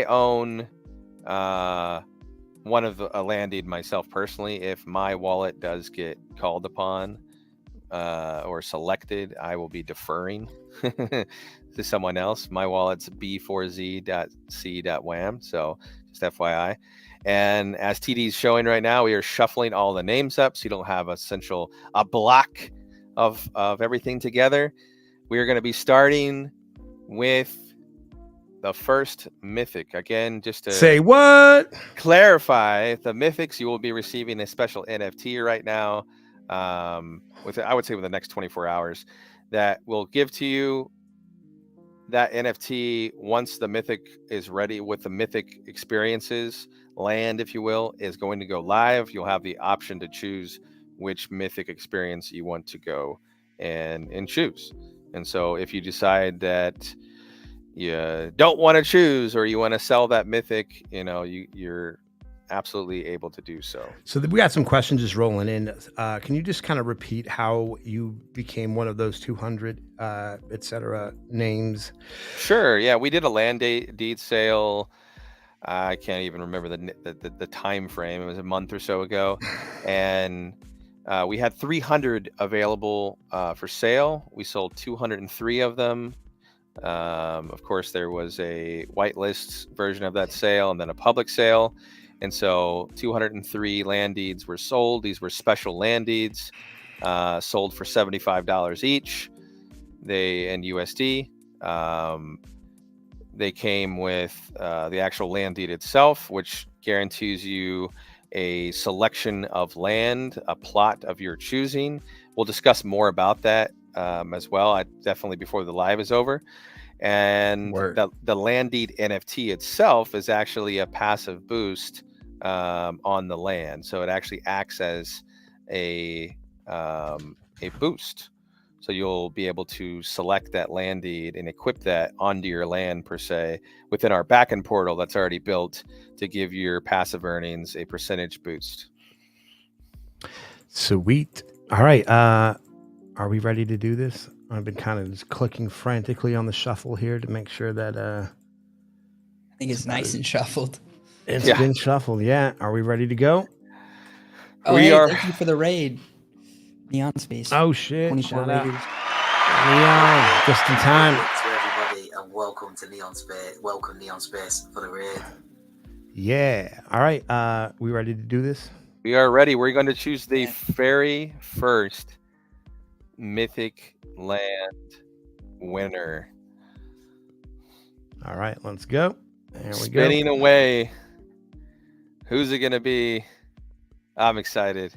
own one of a land deed myself personally. If my wallet does get called upon or selected, I will be deferring to someone else. My wallet's b4z.c.wham, so just FYI. And as TD's showing right now, we are shuffling all the names up so you don't have a block of everything together. We are going to be starting with the first mythic. Again, just to
say what?
Clarify, the mythics, you will be receiving a special NFT right now, I would say within the next 24 hours, that will give to you that NFT once the mythic is ready. With the mythic experiences, land, if you will, is going to go live. You'll have the option to choose which mythic experience you want to go and choose. And so if you decide that you don't want to choose, or you want to sell that mythic, you're absolutely able to do so.
So we got some questions just rolling in. Can you just kind of repeat how you became one of those 200 et cetera names?
Sure. Yeah, we did a land deed sale. I can't even remember the time frame. It was a month or so ago, and we had 300 available for sale. We sold 203 of them. Of course, there was a whitelist version of that sale and then a public sale. And so 203 land deeds were sold. These were special land deeds, sold for $75 each. In USD. They came with the actual land deed itself, which guarantees you a selection of land, a plot of your choosing. We'll discuss more about that as well, definitely before the live is over. And the land deed NFT itself is actually a passive boost on the land, so it actually acts as a boost. So you'll be able to select that land deed and equip that onto your land, per se, within our backend portal that's already built to give your passive earnings a percentage boost.
Sweet. All right. Are we ready to do this? I've been kind of just clicking frantically on the shuffle here to make sure that
I think it's nice and shuffled.
It's been shuffled. Yeah. Are we ready to go?
Thank you for the raid. Neon Space.
Oh shit.
24 raiders.
Neon, just in time.
To everybody, and welcome to Neon Space. Welcome Neon Space for the raid.
Yeah. All right. We ready to do this?
We are ready. We're going to choose the very first Mythic Land winner.
All right, let's go. There we
Spinning
go.
away. Who's it going to be? I'm excited.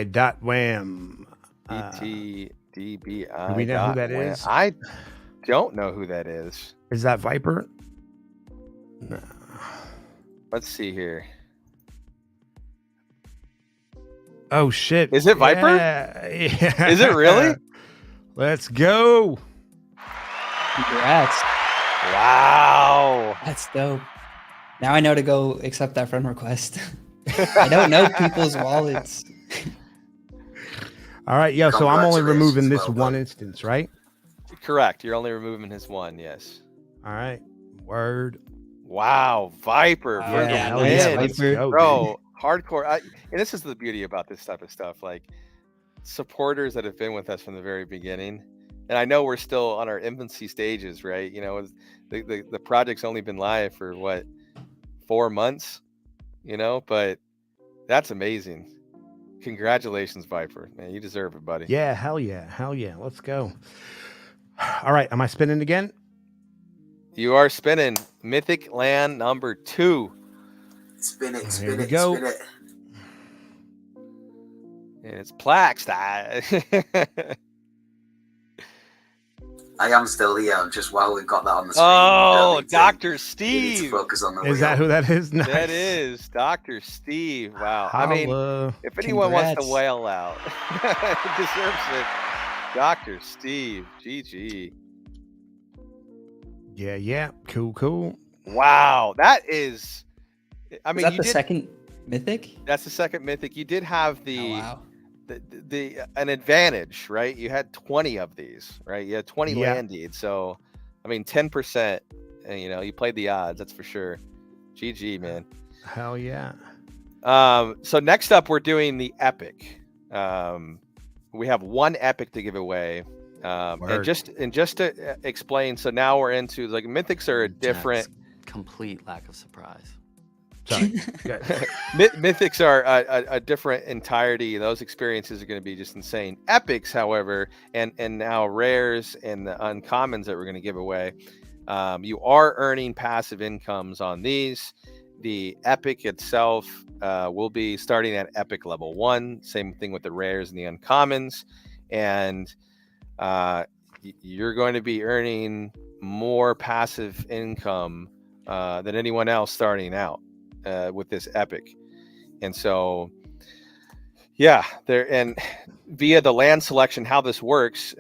VTDBI.wham.
VTDBI.
Do we know who that is?
I don't know who that is.
Is that Viper? No.
Let's see here.
Oh shit!
Is it Viper?
Yeah.
Is it really?
Let's go!
Congrats.
Wow.
That's dope. Now I know to go accept that friend request. I don't know people's wallets.
All right, yeah. So I'm only removing this
Well done.
one instance, right?
Correct. You're only removing his one. Yes.
All right. Word.
Wow. Viper for
Yeah,
the
hell
win.
yeah,
Let's
Viper.
go,
Bro, hardcore. And this is the beauty about this type of stuff. Like supporters that have been with us from the very beginning. And I know we're still on our infancy stages, right? You know, the project's only been live for what, 4 months, you know, but that's amazing. Congratulations, Viper. Man, you deserve it, buddy.
Yeah, hell yeah. Hell yeah. Let's go. All right. Am I spinning again?
You are spinning Mythic Land number 2.
Spin it,
Here
spin
we
it,
go.
spin it.
And it's Plax time.
I am still here, just while we've got that on the screen.
Oh, Dr.
We need to
Steve.
focus on the
Is that
wheel.
who that is? Nice.
That is Dr. Steve. Wow. I mean,
Holla.
if anyone wants to
Congrats.
wail out, deserves it. Dr. Steve. GG.
Yeah, yeah. Cool.
Wow. That is, I
Is
mean,
that
you
the
did,
second mythic?
that's the second mythic. You did have
Oh,
the,
wow.
an advantage, right? You had 20 of these, right? You had 20
Yeah.
land deeds. So, I mean, 10%, and, you know, you played the odds, that's for sure. GG, man.
Hell yeah.
So next up, we're doing the epic. We have one epic to give away. And
Word.
just to explain, so now we're into like mythics are a different.
Complete lack of surprise.
Sorry. Good.
Mythics are a different entirety. Those experiences are going to be just insane. Epics, however, and now rares and the uncommons that we're going to give away, you are earning passive incomes on these. The epic itself will be starting at epic level 1. Same thing with the rares and the uncommons, and you're going to be earning more passive income than anyone else starting out with this epic. And so, yeah, there, and via the land selection, how this works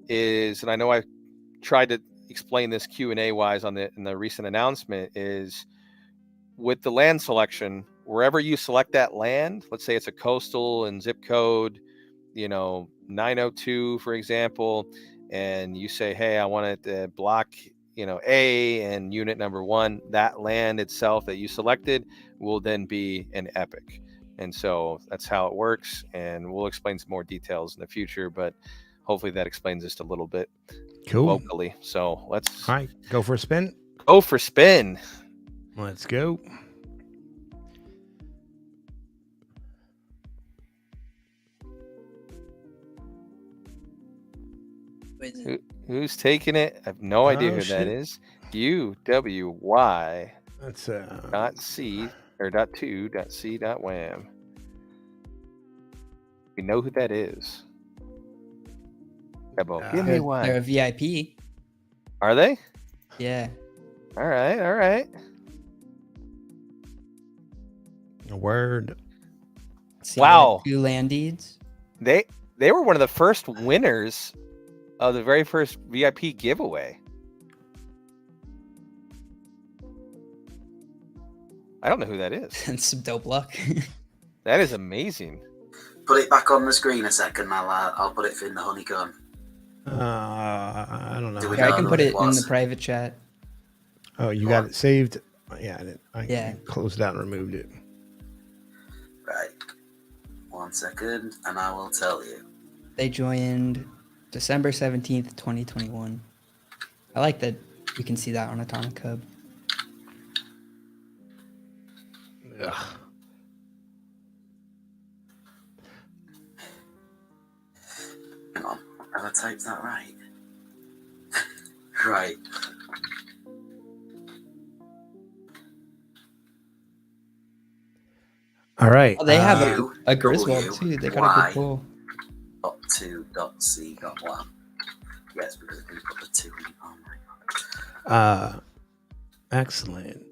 is, and I know I tried to explain this Q&A wise in the recent announcement, is with the land selection, wherever you select that land, let's say it's a coastal and zip code, 902, for example, and you say, hey, I want it to block, A and unit number 1, that land itself that you selected will then be an epic. And so that's how it works. And we'll explain some more details in the future, but hopefully that explains just a little bit
Cool.
locally. So let's
All right. Go for a spin.
go for spin.
Let's go.
Who's taking it? I have no idea who that
shit.
is. UWY
That's
dot C or dot 2 dot C dot wham. We know who that is. Ebo, give me
They're
one.
a VIP.
Are they?
Yeah.
All right.
a word.
See,
Wow.
2 land deeds.
They were one of the first winners of the very first VIP giveaway. I don't know who that is.
And some dope luck.
That is amazing.
Put it back on the screen a second. I'll put it in the honeycomb.
I don't know.
Do we
Yeah, I
know
can
who
put
it
it in
was?
the private chat.
Oh, you got it saved? Yeah, I didn't.
Yeah.
Closed it out and removed it.
Right. 1 second, and I will tell you.
They joined December 17th, 2021. I like that you can see that on Atomic Hub.
Ugh.
Hang on, have I typed that right? Right.
All right.
Oh, they have
U,
a Griswold
W,
too. They got a
Y.
good pull.
.2.c.1. Yes, because I didn't put the 2 in. Oh my god.
Excellent.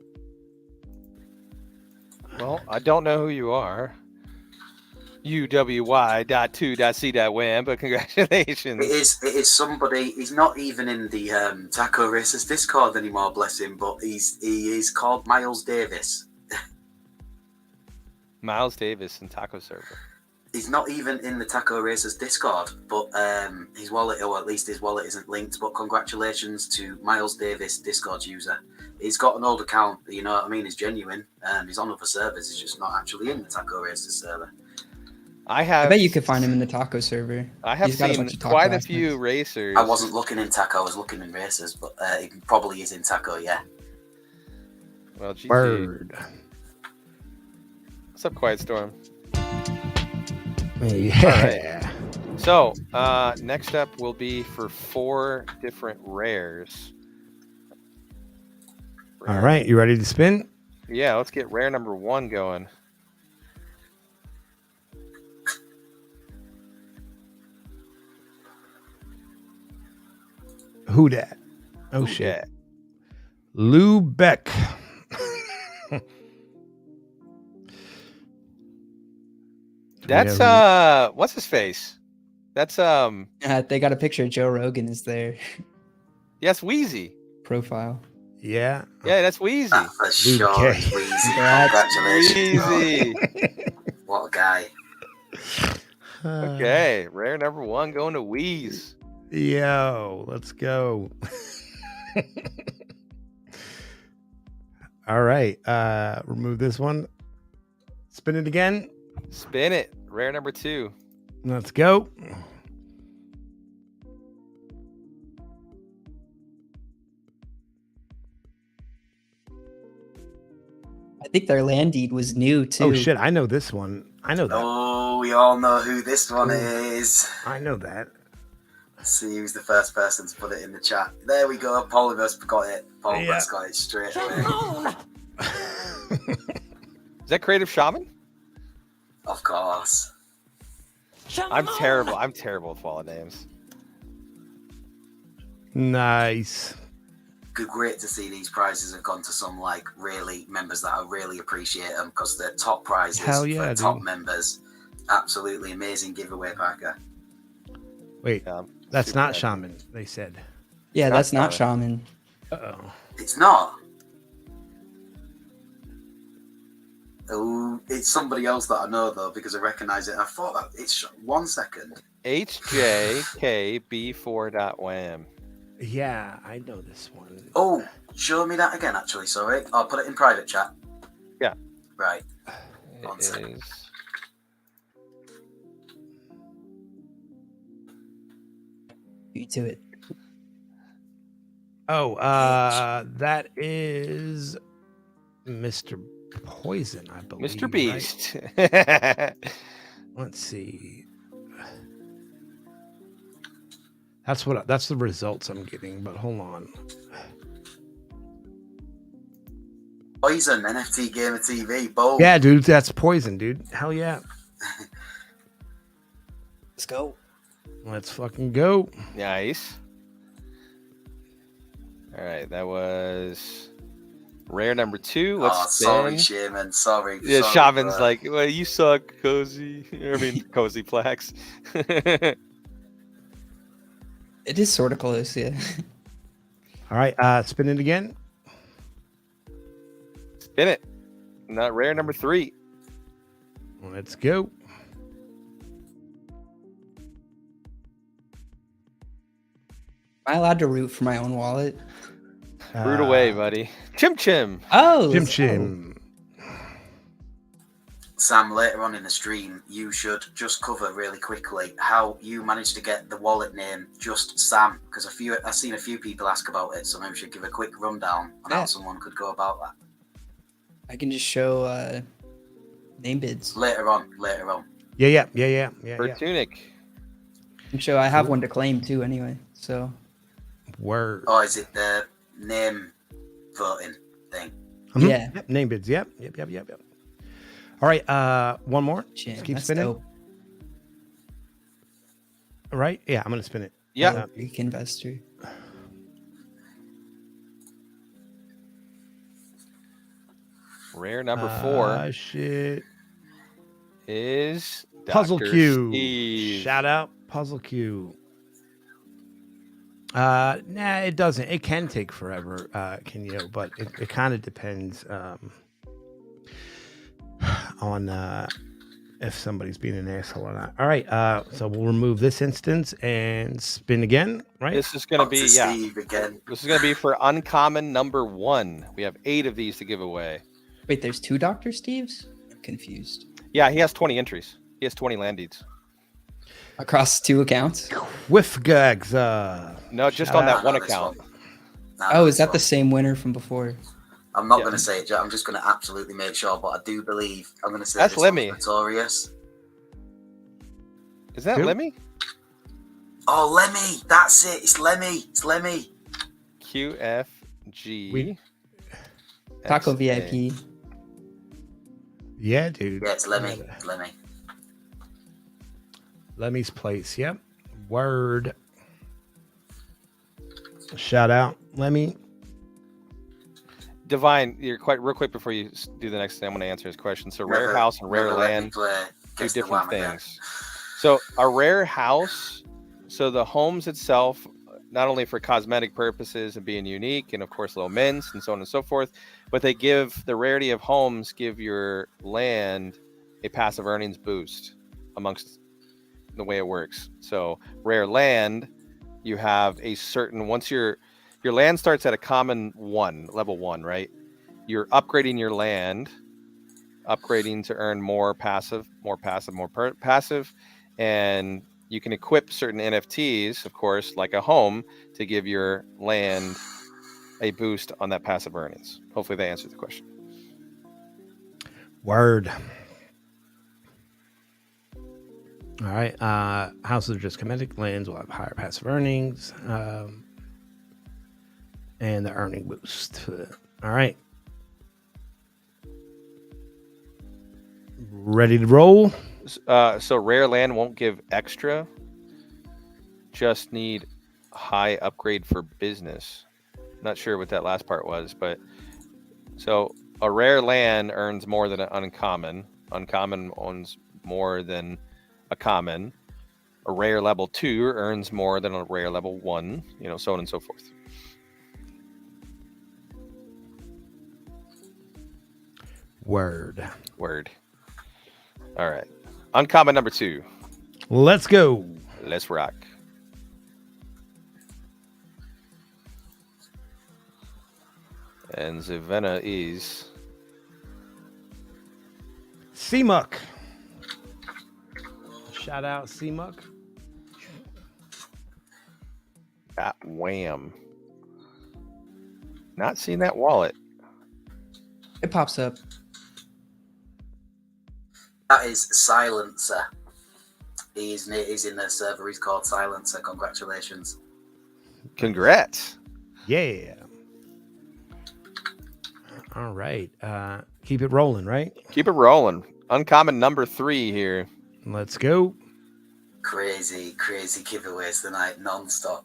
Well, I don't know who you are. UWY.2.c.wham, but congratulations.
It is somebody. He's not even in the TacoRacers Discord anymore, bless him. But he is called Miles Davis.
Miles Davis and Taco Server.
He's not even in the TacoRacers Discord, but his wallet, or at least his wallet, isn't linked. But congratulations to Miles Davis, Discord user. He's got an old account, you know what I mean? He's genuine. He's on other servers. He's just not actually in the TacoRacers server.
I bet you could find him in the taco server.
I have
He's got a
seen
bunch of taco
quite a
assets.
few racers.
I wasn't looking in Taco. I was looking in Racers, but he probably is in Taco. Yeah.
Well, GG.
Word.
What's up, Quiet Storm?
Yeah.
So, next up will be for 4 different rares.
All right. You ready to spin?
Yeah, let's get rare number 1 going.
Who dat? Oh,
Who
shit.
dat?
Lou Beck.
That's what's his face? That's
They got a picture of Joe Rogan is their
yes, Wheezy.
profile.
Yeah.
Yeah, that's Wheezy.
For sure,
Okay.
it's Wheezy.
Congrats.
Congratulations.
Wheezy.
What a guy.
Okay, rare number 1 going to Wheeze.
Yo, let's go. All right. Remove this one. Spin it again.
Spin it. Rare number 2.
Let's go.
I think their land deed was new too.
Oh shit, I know this one. I know that.
Oh, we all know who this one is.
I know that.
Let's see who's the first person to put it in the chat. There we go. Polyverse got it. Polyverse got it straight away.
Is that Creative Shaman?
Of course.
I'm terrible. I'm terrible with wallet names.
Nice.
Great to see these prizes have gone to some like really members that I really appreciate them because they're top prizes
Hell yeah,
for top
dude.
members. Absolutely amazing giveaway, Parker.
Wait, that's
super
not
bad.
Shaman, they said.
Yeah,
Not
that's not
Shaman.
Shaman.
Uh-oh.
It's not. Oh, it's somebody else that I know though because I recognise it. I thought that it's 1 second.
HJKB4.wham.
Yeah, I know this one.
Oh, show me that again. Actually, sorry. I'll put it in private chat.
Yeah.
Right.
It
1 second.
is.
You to it.
Oh, that is Mr. Poison, I believe.
Mr.
right?
Beast.
Let's see. That's the results I'm getting, but hold on.
Poison, NFT Gamer TV. Boom.
Yeah, dude, that's Poison, dude. Hell yeah.
Let's go.
Let's fucking go.
Nice. All right, that was rare number 2. Let's
Oh,
spin.
sorry, Shaman. Sorry.
Yeah,
sorry,
Shaman's
bro.
like, well, you suck, Cozy. I mean, Cozy Plax.
It is sort of close, yeah.
All right, spin it again.
Spin it. Not rare number 3.
Let's go.
Am I allowed to root for my own wallet?
Root away, buddy. Chim Chim.
Oh,
Jim
let's go.
Chim.
Sam, later on in the stream, you should just cover really quickly how you managed to get the wallet name just Sam, because I've seen a few people ask about it, so maybe we should give a quick rundown on how
Yeah.
someone could go about that.
I can just show Name bids.
Later on.
Yeah.
For Tunic.
I'm sure I have one to claim too anyway. So
Word.
Oh, is it the name voting thing?
Mhm.
yeah.
Yep. Name bids. Yep. All right. One more.
Jam,
Just keep
that's
spinning.
dope.
All right. Yeah, I'm gonna spin it.
Yeah.
Greek investor.
Rare number 4
Shit.
is
Puzzle
Dr.
Q.
Steve.
Shout out Puzzle Q. Nah, it doesn't. It can take forever, but it kind of depends on if somebody's being an asshole or not. All right, so we'll remove this instance and spin again, right?
This is gonna be
Steve again.
This is gonna be for uncommon number 1. We have 8 of these to give away.
Wait, there's 2 Dr. Steves? I'm confused.
Yeah, he has 20 entries. He has 20 land deeds.
Across 2 accounts?
Whiff gags.
No, just
shout
on that
out.
one
Not this
account.
one. No,
Oh,
not
is
this
that the
one.
same winner from before?
I'm not
Yeah.
going to say it, Jack. I'm just going to absolutely make sure, but I do believe I'm going to say
That's
this one's
Lemmy.
Notorious.
Is that
Who?
Lemmy?
Oh, Lemmy. That's it. It's Lemmy.
QFG.
Taco
XA.
VIP.
Yeah, dude.
Yeah, it's Lemmy. It's Lemmy.
Lemmy's place. Yep. Word. Shout out, Lemmy.
Divine, you're quite real quick before you do the next thing. I'm going to answer his question. So, rare
Never-
house and rare
never let me
land,
play
two
Guess the
different
Wham again.
things. So, a rare house, so the homes itself, not only for cosmetic purposes and being unique, and of course, little mints and so on and so forth, but they give the rarity of homes give your land a passive earnings boost amongst the way it works. So, rare land, you have a certain once your land starts at a common 1, level 1, right? You're upgrading your land, upgrading to earn more passive, and you can equip certain NFTs, of course, like a home, to give your land a boost on that passive earnings. Hopefully that answers the question.
Word. All right. Houses are just cosmetic. Lands will have higher passive earnings. And the earning boost. All right. Ready to roll?
So rare land won't give extra, just need high upgrade for business. Not sure what that last part was, but so a rare land earns more than an uncommon. Uncommon owns more than a common. A rare level 2 earns more than a rare level 1, so on and so forth.
Word.
All right. Uncommon number 2.
Let's go.
Let's rock. And the winner is
C-Muck. Shout out C-Muck.
at Wham. Not seeing that wallet.
It pops up.
That is Silencer. He's in the server. He's called Silencer. Congratulations.
Congrats.
Yeah. All right. Keep it rolling, right?
Keep it rolling. Uncommon number 3 here.
Let's go.
Crazy giveaways tonight, non-stop.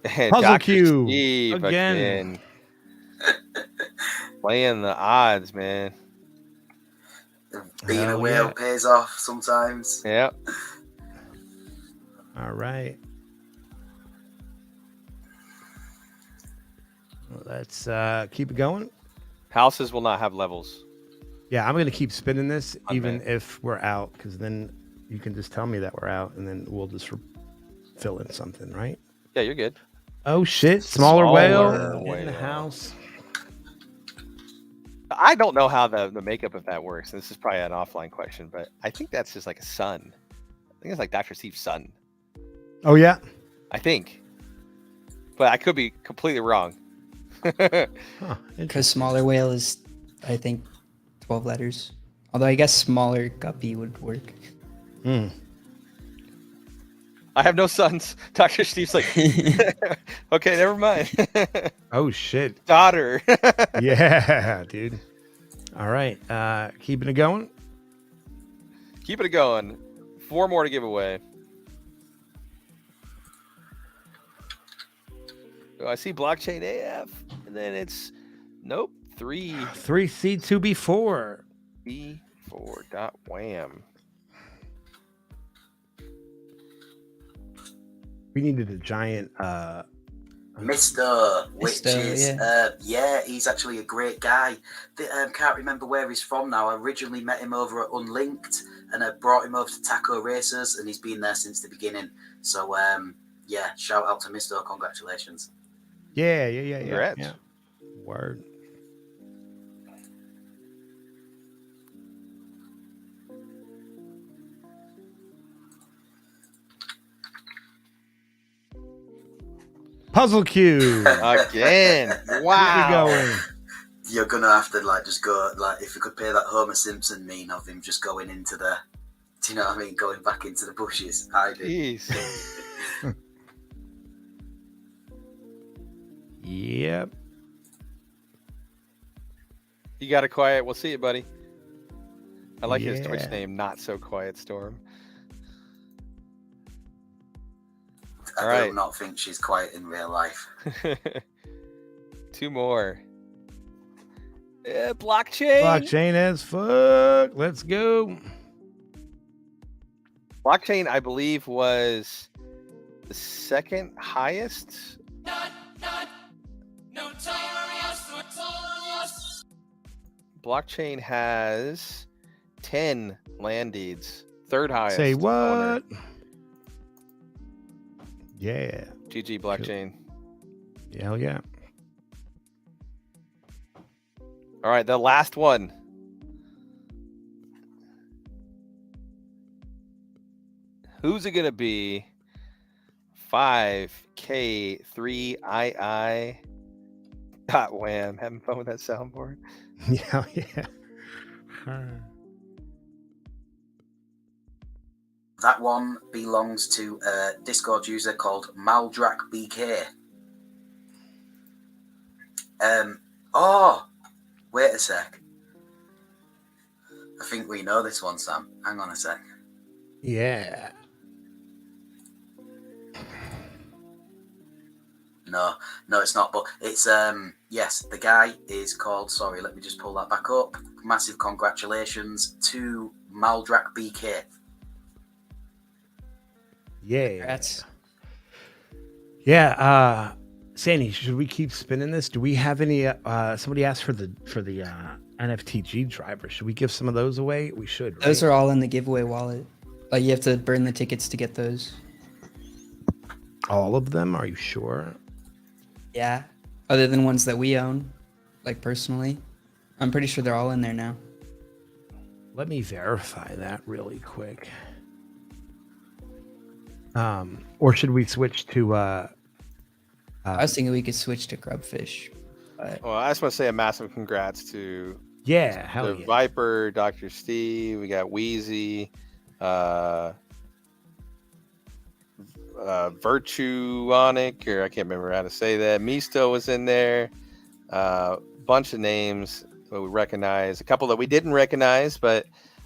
And
Puzzle
Dr.
Q
Steve
again.
Playing the odds, man.
Being
Hell
a whale
yeah.
pays off sometimes.
Yep.
All right. Let's keep it going.
Houses will not have levels.
Yeah, I'm going to keep spinning this
Okay.
even if we're out, because then you can just tell me that we're out, and then we'll just fill in something, right?
Yeah, you're good.
Oh, shit. Smaller whale in
whale.
the house.
I don't know how the makeup of that works. This is probably an offline question, but I think that's just like a sun. I think it's like Dr. Steve's son.
Oh, yeah.
I think. But I could be completely wrong.
Huh,
Because smaller whale is, I think, 12 letters. Although I guess smaller guppy would work.
Hmm.
I have no sons. Dr. Steve's like, okay, never mind.
Oh shit.
Daughter.
Yeah, dude. All right. Keeping it going.
Keeping it going. 4 more to give away. Oh, I see blockchain AF, and then it's nope
3C2B4.
B4.wham.
We needed a giant.
Mr. Which
Mister,
is he's actually a great guy. Can't remember where he's from now. I originally met him over at Unlinked, and I brought him over to TacoRacers, and he's been there since the beginning. So shout out to Mr. Congratulations.
Yeah.
Congrats.
Yeah. Word. Puzzle cube.
Again. Wow.
Keep it going.
You're gonna have to just go if you could play that Homer Simpson meme of him just going into the, do you know what I mean? Going back into the bushes. I do.
Jeez.
Yep.
You got it quiet. We'll see you, buddy. I like his
Yeah.
Twitch name, Not So Quiet Storm.
I
All right.
do not think she's quiet in real life.
2 more. Yeah, blockchain.
Blockchain as fuck. Let's go.
Blockchain, I believe, was the second highest. Blockchain has 10 land deeds. Third highest.
Say
owner.
what? Yeah.
GG blockchain.
Hell yeah.
All right, the last one. Who's it gonna be? 5K3II. Wham! Having fun with that soundboard.
Yeah.
That one belongs to a Discord user called Maldrak BK. Wait a sec. I think we know this one, Sam. Hang on a sec.
Yeah.
No, it's not. But it's yes, the guy is called. Sorry, let me just pull that back up. Massive congratulations to Maldrak BK.
Yeah.
Congrats.
Yeah. Sandy, should we keep spinning this? Do we have any? Somebody asked for the NFTG driver. Should we give some of those away? We should. Right?
Those are all in the giveaway wallet. You have to burn the tickets to get those.
all of them. Are you sure?
Yeah. Other than ones that we own, personally. I'm pretty sure they're all in there now.
Let me verify that really quick. Or should we switch to
I was thinking we could switch to Grubfish. But
Well, I just want to say a massive congrats to
yeah, hell
the
yeah.
Viper, Dr. Steve. We got Wheezy, Virtuonic, or I can't remember how to say that. Misto was in there. Bunch of names that we recognize. A couple that we didn't recognize, but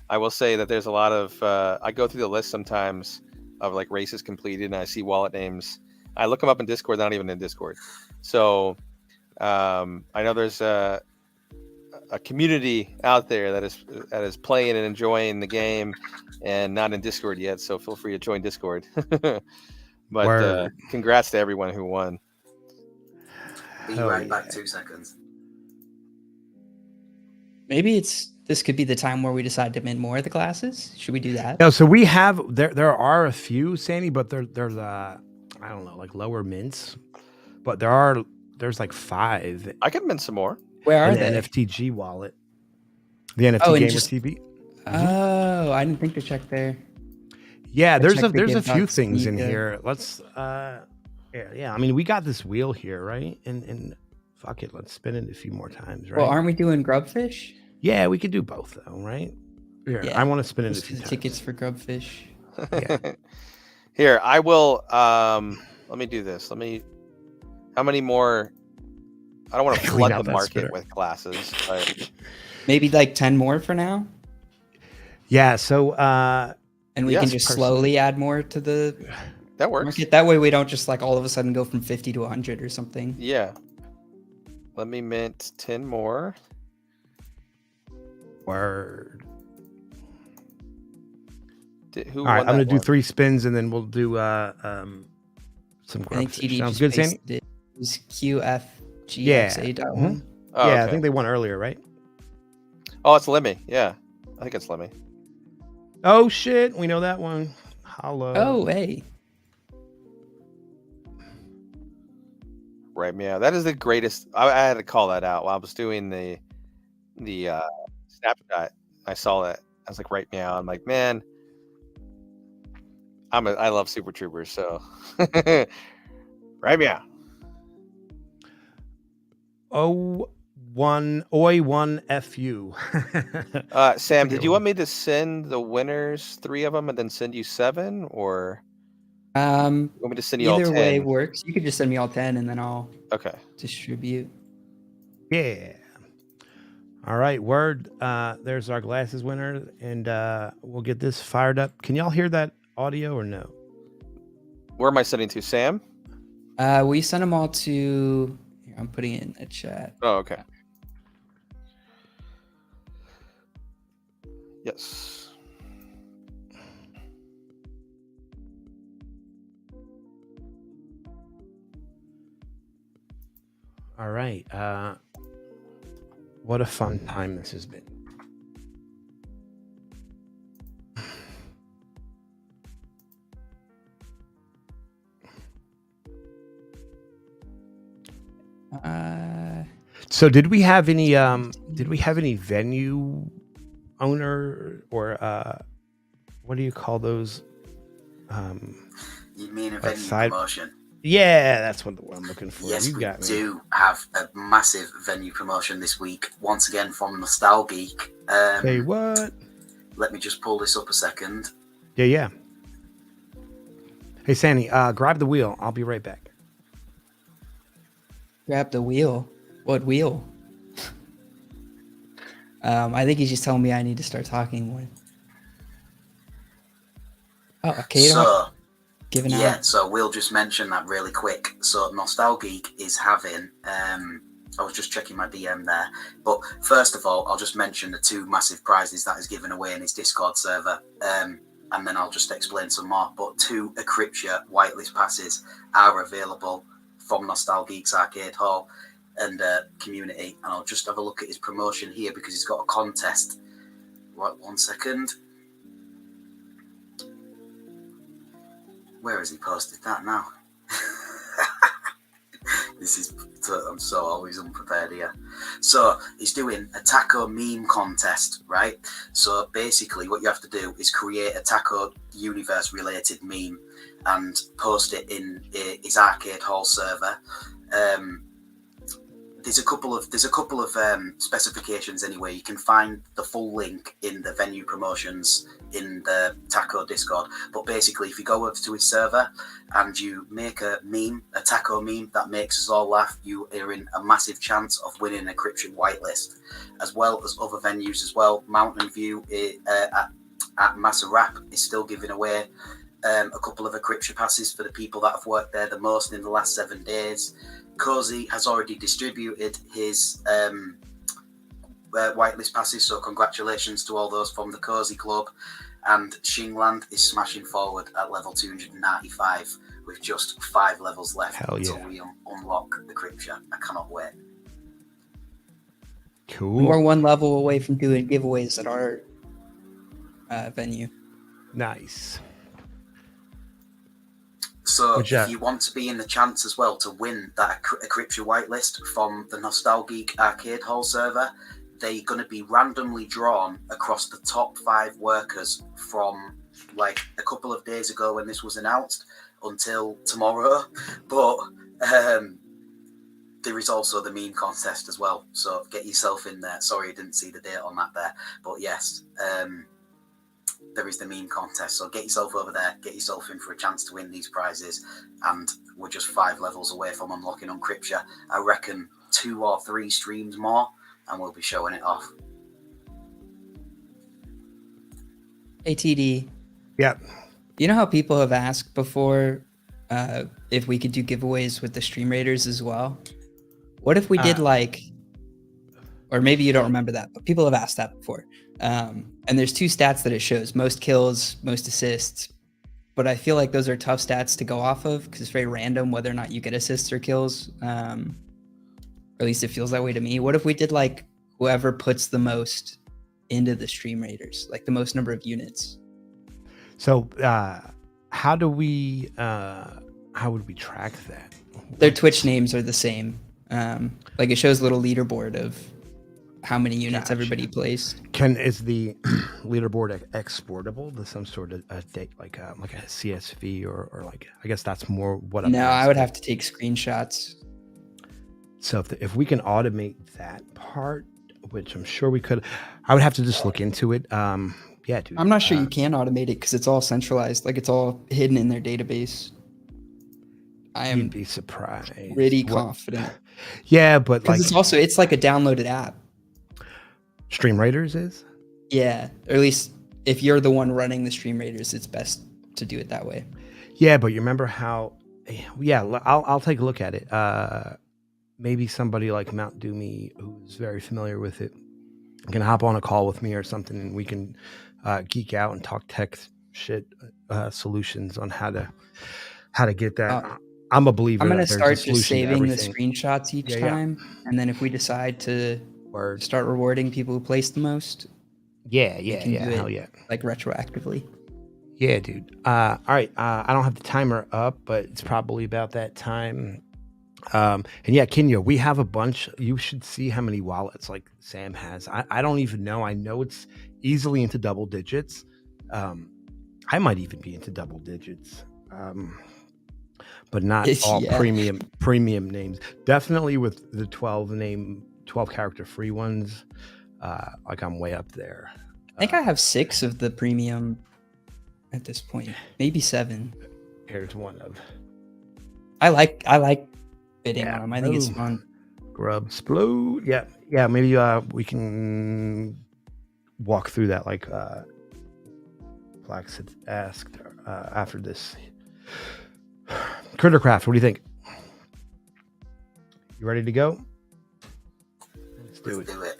I will say that there's a lot of. I go through the list sometimes of races completed, and I see wallet names. I look them up in Discord. They're not even in Discord. So I know there's a community out there that is playing and enjoying the game, and not in Discord yet. So feel free to join Discord. But
Word.
congrats to everyone who won.
Be
Hell
right back.
yeah.
2 seconds.
maybe this could be the time where we decide to mint more of the classes. Should we do that?
No, so we have there are a few, Sandy, but there's I don't know, lower mints. But there's 5
I could mint some more.
Where are
in the
they?
NFTG wallet. The NFT
Oh, and
Gamer
just-
TV.
Oh, I didn't think to check there.
Yeah,
I'll
there's
check the
there's a
Give
few
Back
things in
Speed,
here. Let's yeah. I mean, we got this wheel here, right? And fuck it, let's spin it a few more times, right?
Well, aren't we doing Grubfish?
Yeah, we could do both though, right? Here,
Yeah.
I want to spin it a
Just
few
the
times.
tickets for Grubfish.
Yeah.
Here, I will. Let me do this. How many more? I don't want to
Clean
flood
out
the
that
market
spinner.
with classes, but
Maybe like 10 more for now,
Yeah. So
and we
Yes,
can just
personally.
slowly add more to the
that works.
market. That way, we don't just like all of a sudden go from 50 to 100 or something.
Yeah. Let me mint 10 more.
word.
Who
All right,
won
I'm gonna
that
do
one?
3 spins and then we'll do some
I think
Grubfish.
TD
Sounds
just
good, Sandy?
pasted it. It was QFGXA
Yeah.
dot
Mhm.
one.
Oh,
Yeah,
okay.
I think they won earlier, right?
Oh, it's Lemmy. Yeah. I think it's Lemmy.
Oh shit, we know that one. Hello.
Oh, hey.
Right, meow. That is the greatest. I had to call that out while I was doing the Snapchat. I saw that. I was like, right, meow. I'm like, man, I love Super Troopers, so right, meow.
Oi1 FU.
Sam,
a good
did you
one.
want me to send the winners 3 of them and then send you 7, or you want me to send you all
Either
10?
way works. You could just send me all 10 and then I'll
Okay.
distribute.
Yeah. All right, word. There's our glasses winner, and we'll get this fired up. Can y'all hear that audio or no?
Where am I sending to, Sam?
We sent them all to. Here, I'm putting it in the chat.
Oh, okay. Yes.
All right. What a fun time this has been. So did we have any venue owner or what do you call those?
You mean a
Like
venue
side-
promotion?
Yeah, that's what I'm looking for.
Yes,
you
we
got me.
do have a massive venue promotion this week. Once again from Nostalgeek.
Say what?
Let me just pull this up a second.
Yeah. Hey, Sandy, grab the wheel. I'll be right back.
Grab the wheel. What wheel? I think he's just telling me I need to start talking more. Oh, okay.
So,
Giving
yeah,
out.
so we'll just mention that really quick. So Nostalgeek is having, I was just checking my DM there, but first of all, I'll just mention the 2 massive prizes that is given away in his Discord server, and then I'll just explain some more. But 2 Ecryptia whitelist passes are available from Nostalgeek's Arcade Hall and community, and I'll just have a look at his promotion here because he's got a contest. What? 1 second. Where has he posted that now? I'm so always unprepared here. So he's doing a taco meme contest, right? So basically what you have to do is create a taco universe related meme and post it in his Arcade Hall server. There's a couple of specifications anyway. You can find the full link in the venue promotions in the Taco Discord. But basically, if you go over to his server and you make a meme, a taco meme that makes us all laugh, you are in a massive chance of winning a Cryption whitelist, as well as other venues as well. Mountain View at Massa Rap is still giving away a couple of Ecryptia passes for the people that have worked there the most in the last 7 days. Cozy has already distributed his whitelist passes, so congratulations to all those from the Cozy Club. And Shingland is smashing forward at level 295 with just 5 levels left until we unlock the Cryptia. I cannot wait.
Cool.
We're 1 level away from doing giveaways at our venue.
Nice.
So if you want to be in the chance as well to win that Ecryptia whitelist from the Nostalgeek Arcade Hall server, they're going to be randomly drawn across the top 5 workers from like a couple of days ago when this was announced until tomorrow. But there is also the meme contest as well. So get yourself in there. Sorry, I didn't see the date on that there. But yes, there is the meme contest. So get yourself over there. Get yourself in for a chance to win these prizes. And we're just 5 levels away from unlocking Uncryptia. I reckon 2 or 3 streams more and we'll be showing it off.
ATD.
Yep.
You know how people have asked before if we could do giveaways with the Stream Raiders as well? What if we did or maybe you don't remember that, but people have asked that before. And there's 2 stats that it shows: most kills, most assists. But I feel like those are tough stats to go off of because it's very random whether or not you get assists or kills. Or at least it feels that way to me. What if we did like whoever puts the most into the Stream Raiders, like the most number of units?
So how would we track that?
Their Twitch names are the same. Like it shows a little leaderboard of how many units everybody placed.
Is the leaderboard exportable to some sort of a date, like a CSV or like, I guess that's more what I'm
No, I
asking.
would have to take screenshots.
So if we can automate that part, which I'm sure we could, I would have to just look into it. Yeah, dude.
I'm not sure you can automate it because it's all centralized. Like it's all hidden in their database. I am
You'd be surprised.
pretty confident.
Yeah, but like
because it's like a downloaded app.
Stream Raiders is?
Yeah, or at least if you're the one running the Stream Raiders, it's best to do it that way.
Yeah, but you remember how? Yeah, I'll take a look at it. Maybe somebody like Mount Doomy, who's very familiar with it, can hop on a call with me or something, and we can geek out and talk tech shit solutions on how to get that. I'm a believer.
I'm gonna
that there's a
start just
solution to
saving the
everything.
screenshots each time, and then if we decide to start rewarding people who place the most,
yeah,
do it,
hell yeah,
like retroactively.
Yeah, dude. All right, I don't have the timer up, but it's probably about that time. And yeah, Kenya, we have a bunch. You should see how many wallets like Sam has. I don't even know. I know it's easily into double digits. I might even be into double digits. But not all premium names. Definitely with the 12 character free ones. Like I'm way up there.
I think I have 6 of the premium at this point, maybe 7.
Here's one of.
I like bidding on them. I think it's fun.
Grub Splode. Yeah. Maybe we can walk through that like Flax had asked after this. Crittercraft, what do you think? You ready to go? Let's do it.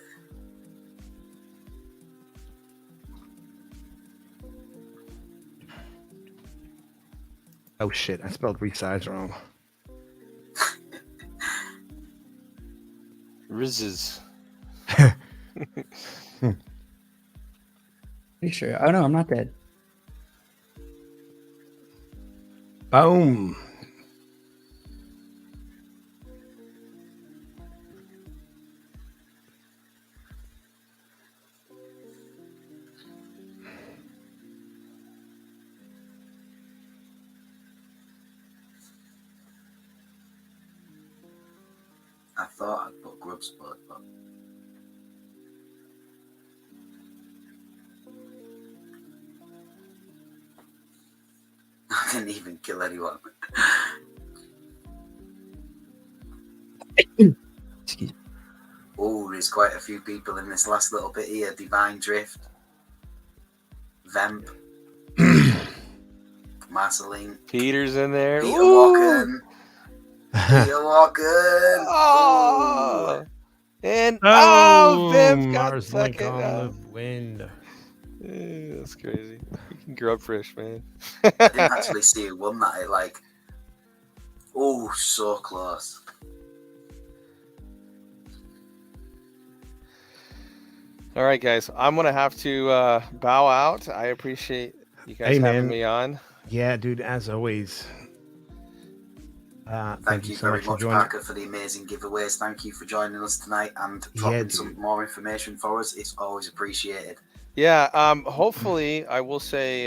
Oh shit, I spelled resize wrong.
Rizzes.
Pretty sure. Oh no, I'm not dead.
Boom.
I thought I'd put Grub Spud, but I didn't even kill anyone.
Excuse me.
Oh, there's quite a few people in this last little bit here. Divine Drift, Vamp, Marceline,
Peter's in there.
Peter Walken. Peter Walken.
Oh, and Vamp got
Mars
second.
Link on the wind.
That's crazy. You can grub fresh, man.
I didn't actually see who won that. So close.
All right, guys. I'm gonna have to bow out. I appreciate you guys having me on.
Yeah, dude. As always.
Thank you very much, Parker, for the amazing giveaways. Thank you for joining us tonight and dropping some more information for us. It's always appreciated.
Yeah. Hopefully, I will say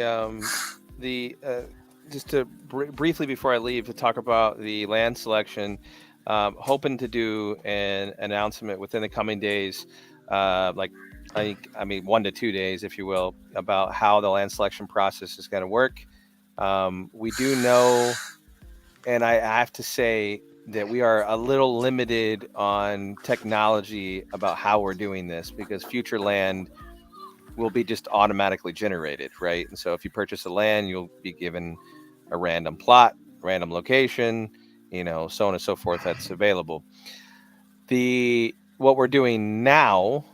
just to briefly before I leave to talk about the land selection. hoping to do an announcement within the coming days, like I mean 1 to 2 days, if you will, about how the land selection process is going to work. We do know, and I have to say that we are a little limited on technology about how we're doing this, because future land will be just automatically generated, right? And so if you purchase a land, you'll be given a random plot, random location, so on and so forth that's available. What we're doing now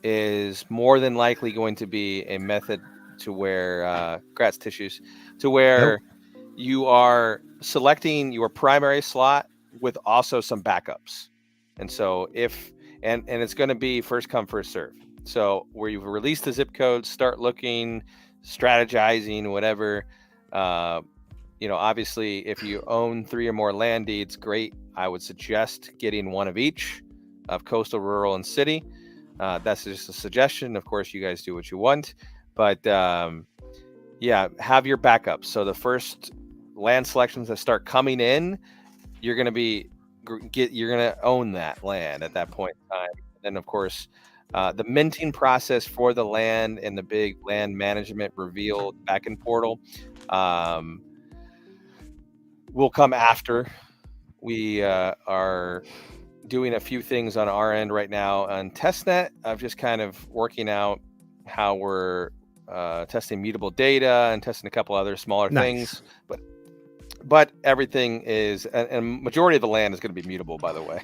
is more than likely going to be a method to where grass tissues, to where you are selecting your primary slot with also some backups. And so and it's going to be first come, first serve. So where you've released the zip code, start looking, strategizing, whatever. Obviously, if you own 3 or more land deeds, great. I would suggest getting one of each, of coastal, rural, and city. That's just a suggestion. Of course, you guys do what you want, but have your backups. So the first land selections that start coming in, you're going to own that land at that point in time. And then, of course, the minting process for the land and the big land management reveal backend portal will come after. We are doing a few things on our end right now on testnet of just kind of working out how we're testing mutable data and testing a couple other smaller things, but everything is, and majority of the land is going to be mutable, by the way.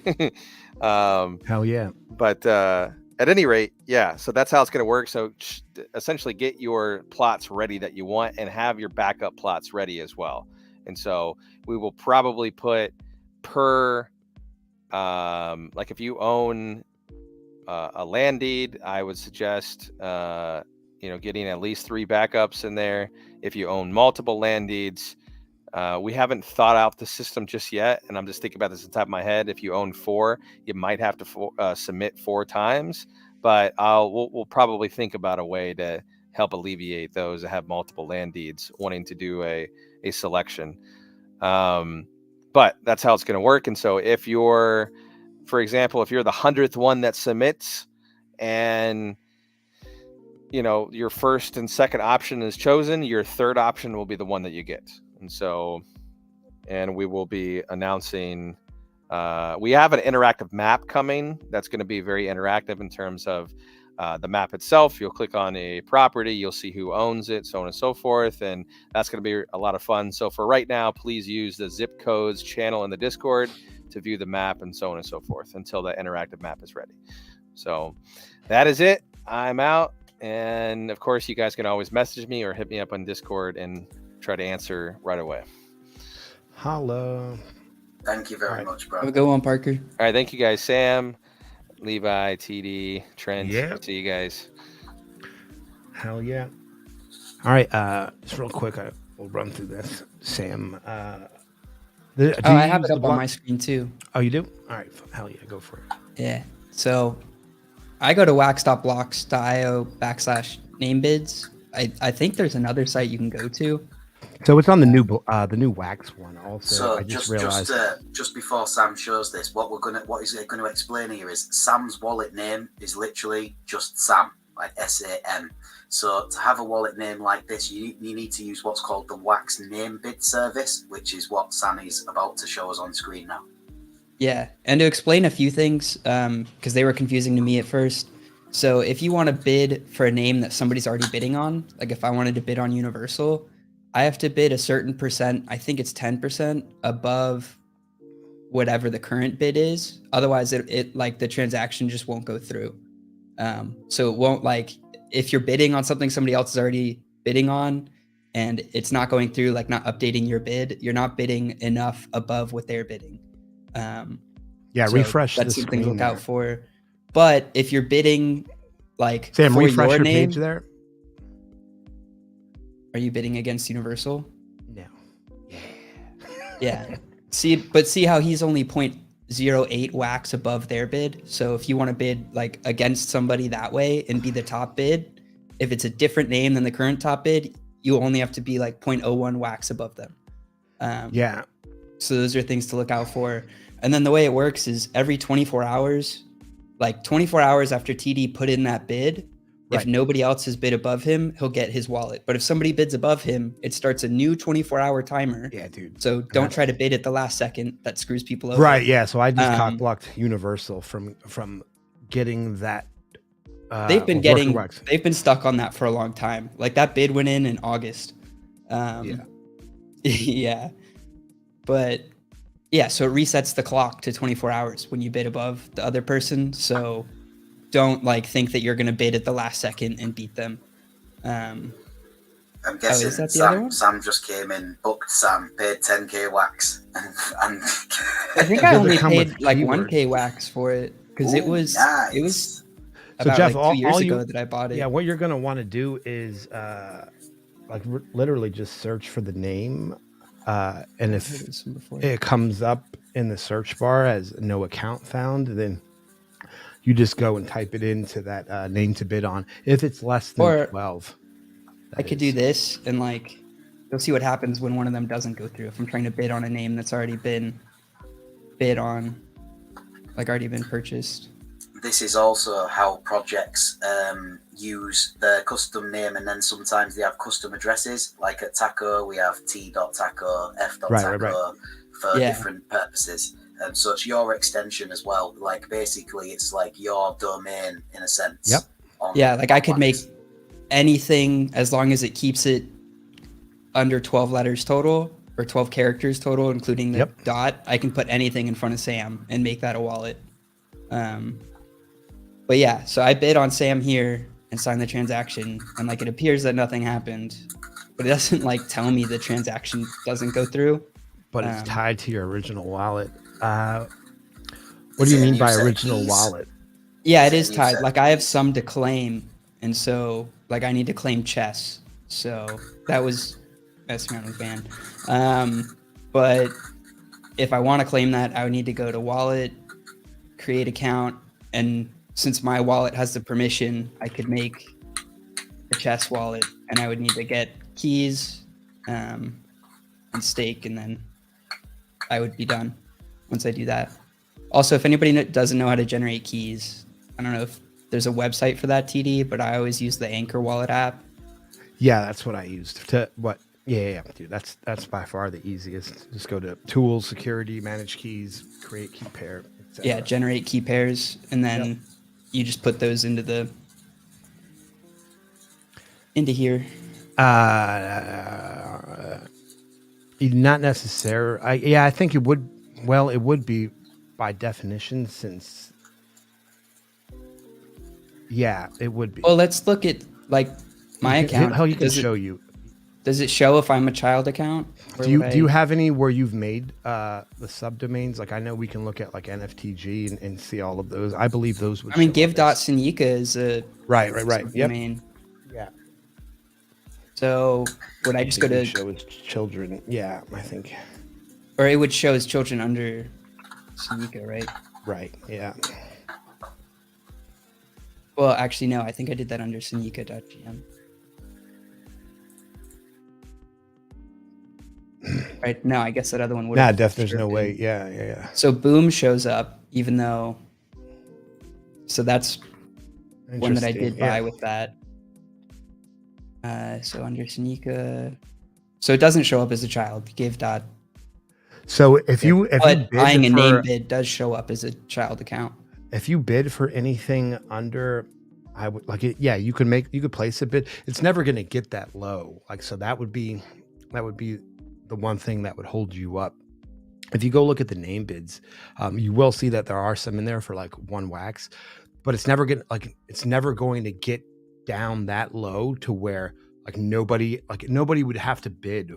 Hell yeah.
But at any rate, so that's how it's going to work. So essentially get your plots ready that you want and have your backup plots ready as well. And so we will probably put per, like if you own a land deed, I would suggest, getting at least 3 backups in there. If you own multiple land deeds, we haven't thought out the system just yet, and I'm just thinking about this on top of my head. If you own 4, you might have to submit 4 times, but we'll probably think about a way to help alleviate those that have multiple land deeds wanting to do a selection. But that's how it's going to work. And so if you're, for example, if you're the 100th one that submits, and your first and second option is chosen, your third option will be the one that you get. And so, and we will be announcing, we have an interactive map coming that's going to be very interactive in terms of the map itself. You'll click on a property, you'll see who owns it, so on and so forth, and that's going to be a lot of fun. So for right now, please use the zip codes channel in the Discord to view the map and so on and so forth until the interactive map is ready. So that is it. I'm out. And of course, you guys can always message me or hit me up on Discord and try to answer right away.
Hello.
Thank you very much, bro.
Have a good one, Parker.
All right. Thank you guys. Sam, Levi, TD, Trent.
Yeah.
See you guys.
Hell yeah. All right. Just real quick, we'll run through this. Sam.
I have it up on my screen too.
Oh, you do? All right. Hell yeah. Go for it.
Yeah. So I go to wax.blocks.io/namebids. I think there's another site you can go to.
So it's on the new wax one also.
So
I just realized.
Just before Sam shows this, what he's going to explain here is Sam's wallet name is literally just Sam, like SAM. So to have a wallet name like this, you need to use what's called the Wax Name Bid service, which is what Sam is about to show us on screen now.
Yeah, and to explain a few things, because they were confusing to me at first. So if you want to bid for a name that somebody's already bidding on, like if I wanted to bid on Universal, I have to bid a certain percent, I think it's 10% above whatever the current bid is. Otherwise, it like the transaction just won't go through. So it won't, like, if you're bidding on something somebody else is already bidding on and it's not going through, like not updating your bid, you're not bidding enough above what they're bidding.
Yeah,
so
refresh
that's
the
something to
screen
look out for. But if you're bidding, like,
Sam,
for
refresh
your
your
name,
page there.
are you bidding against Universal?
No.
Yeah. See how he's only 0.08 wax above their bid. So if you want to bid like against somebody that way and be the top bid, if it's a different name than the current top bid, you only have to be like 0.01 wax above them.
Yeah.
So those are things to look out for. And then the way it works is every 24 hours, like 24 hours after TD put in that bid, if
Right.
nobody else has bid above him, he'll get his wallet. But if somebody bids above him, it starts a new 24-hour timer.
Yeah, dude.
So don't try to bid at the last second. That screws people over.
Right. Yeah. So I just
Um,
cock blocked Universal from getting that.
They've been
Worker Wax.
they've been stuck on that for a long time. Like that bid went in August.
Yeah.
Yeah. But yeah, so it resets the clock to 24 hours when you bid above the other person. So don't like think that you're going to bid at the last second and beat them.
I'm
is
guessing
that the other one?
Sam just came in, booked Sam, paid 10k wax, and
I think I
Does it
only
come
paid
with
like
keywords?
1k wax for it because it
Ooh,
was
nice.
So
about
Jeff,
like 2 years
all
ago
you-
that I bought it.
Yeah, what you're gonna want to do is literally just search for the name, and
I've heard
if
of this one before.
it comes up in the search bar as no account found, then you just go and type it into that name to bid on. If it's less than
Or
12,
I could do this and like you'll see what happens when one of them doesn't go through. If I'm trying to bid on a name that's already been bid on, like already been purchased.
This is also how projects use their custom name, and then sometimes they have custom addresses. Like at Taco, we have t.taco, f.taco
Right.
for
Yeah.
different purposes. So it's your extension as well. Like basically, it's like your domain in a sense.
Yep.
Yeah, like I could make
Wax.
anything as long as it keeps it under 12 letters total or 12 characters total, including the
Yep.
dot. I can put anything in front of Sam and make that a wallet. But yeah, so I bid on Sam here and sign the transaction, and like it appears that nothing happened, but it doesn't like tell me the transaction doesn't go through.
but it's tied to your original wallet. What
Is
do you
it a
mean
new
by
set of
original
keys?
wallet?
Yeah,
Is
it
it
is
a new
tied.
set
Like
of
I have
keys?
some to claim, and so like I need to claim chess. So that was messing around with ban. But if I want to claim that, I would need to go to wallet, create account, and since my wallet has the permission, I could make a chess wallet, and I would need to get keys and stake, and then I would be done once I do that. Also, if anybody doesn't know how to generate keys, I don't know if there's a website for that, TD, but I always use the Anchor Wallet app.
Yeah, that's what I used to. What? Yeah, dude. That's by far the easiest. Just go to Tools, Security, Manage Keys, Create Key Pair. etc.
Yeah, generate key pairs, and then you just put those into here.
Not necessarily. I think it would. Well, it would be by definition, since. Yeah, it would be.
Well, let's look at like my account.
How you can
Does it-
show you.
Does it show if I'm a child account? Or
Do you
would I-
have any where you've made the subdomains? Like I know we can look at like NFTG and see all of those. I believe those would.
I mean,
show up as-
give.Sinika is a
Right. Yep.
domain.
Yeah.
So would I just go to,
show as children? Yeah, I think.
or it would show as children under Sinika, right?
Right. Yeah.
Well, actually, no. I think I did that under Sinika.gm. Right? No, I guess that other one would.
Nah, there's no way. Yeah.
So Boom shows up, even though. So that's one that I
Interesting,
did
yeah.
buy with that. So under Sinika. So it doesn't show up as a child. Give dot.
So if you
But
bid
buying a
for,
name bid does show up as a child account.
if you bid for anything under, I would like it. Yeah, you could place a bid. It's never going to get that low. Like so, that would be the one thing that would hold you up. If you go look at the name bids, you will see that there are some in there for like one wax, but it's never going to get down that low to where nobody would have to bid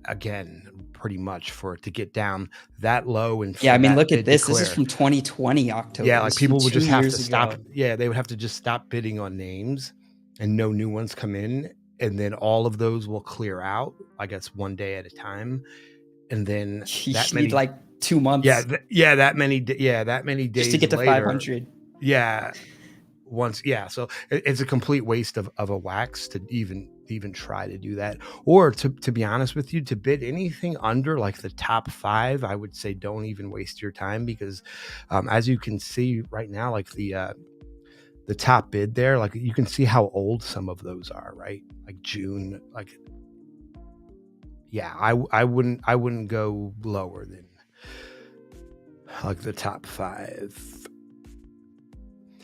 again pretty much for it to get down that low. And
Yeah, I
for
mean,
that
look
bid
at
to
this. This is
clear.
from 2020 October.
Yeah,
This
like
is
people
from
would just
2
have to
years
stop.
ago.
Yeah, they would have to just stop bidding on names and no new ones come in. And then all of those will clear out, I guess, one day at a time. And then
You
that many,
need like 2 months.
that many days
just to get to
later,
500.
Yeah. So it's a complete waste of a wax to even even try to do that. Or to be honest with you, to bid anything under like the top 5, I would say don't even waste your time, because as you can see right now, like the top bid there, like you can see how old some of those are, right? Like June, like yeah, I wouldn't go lower than like the top 5.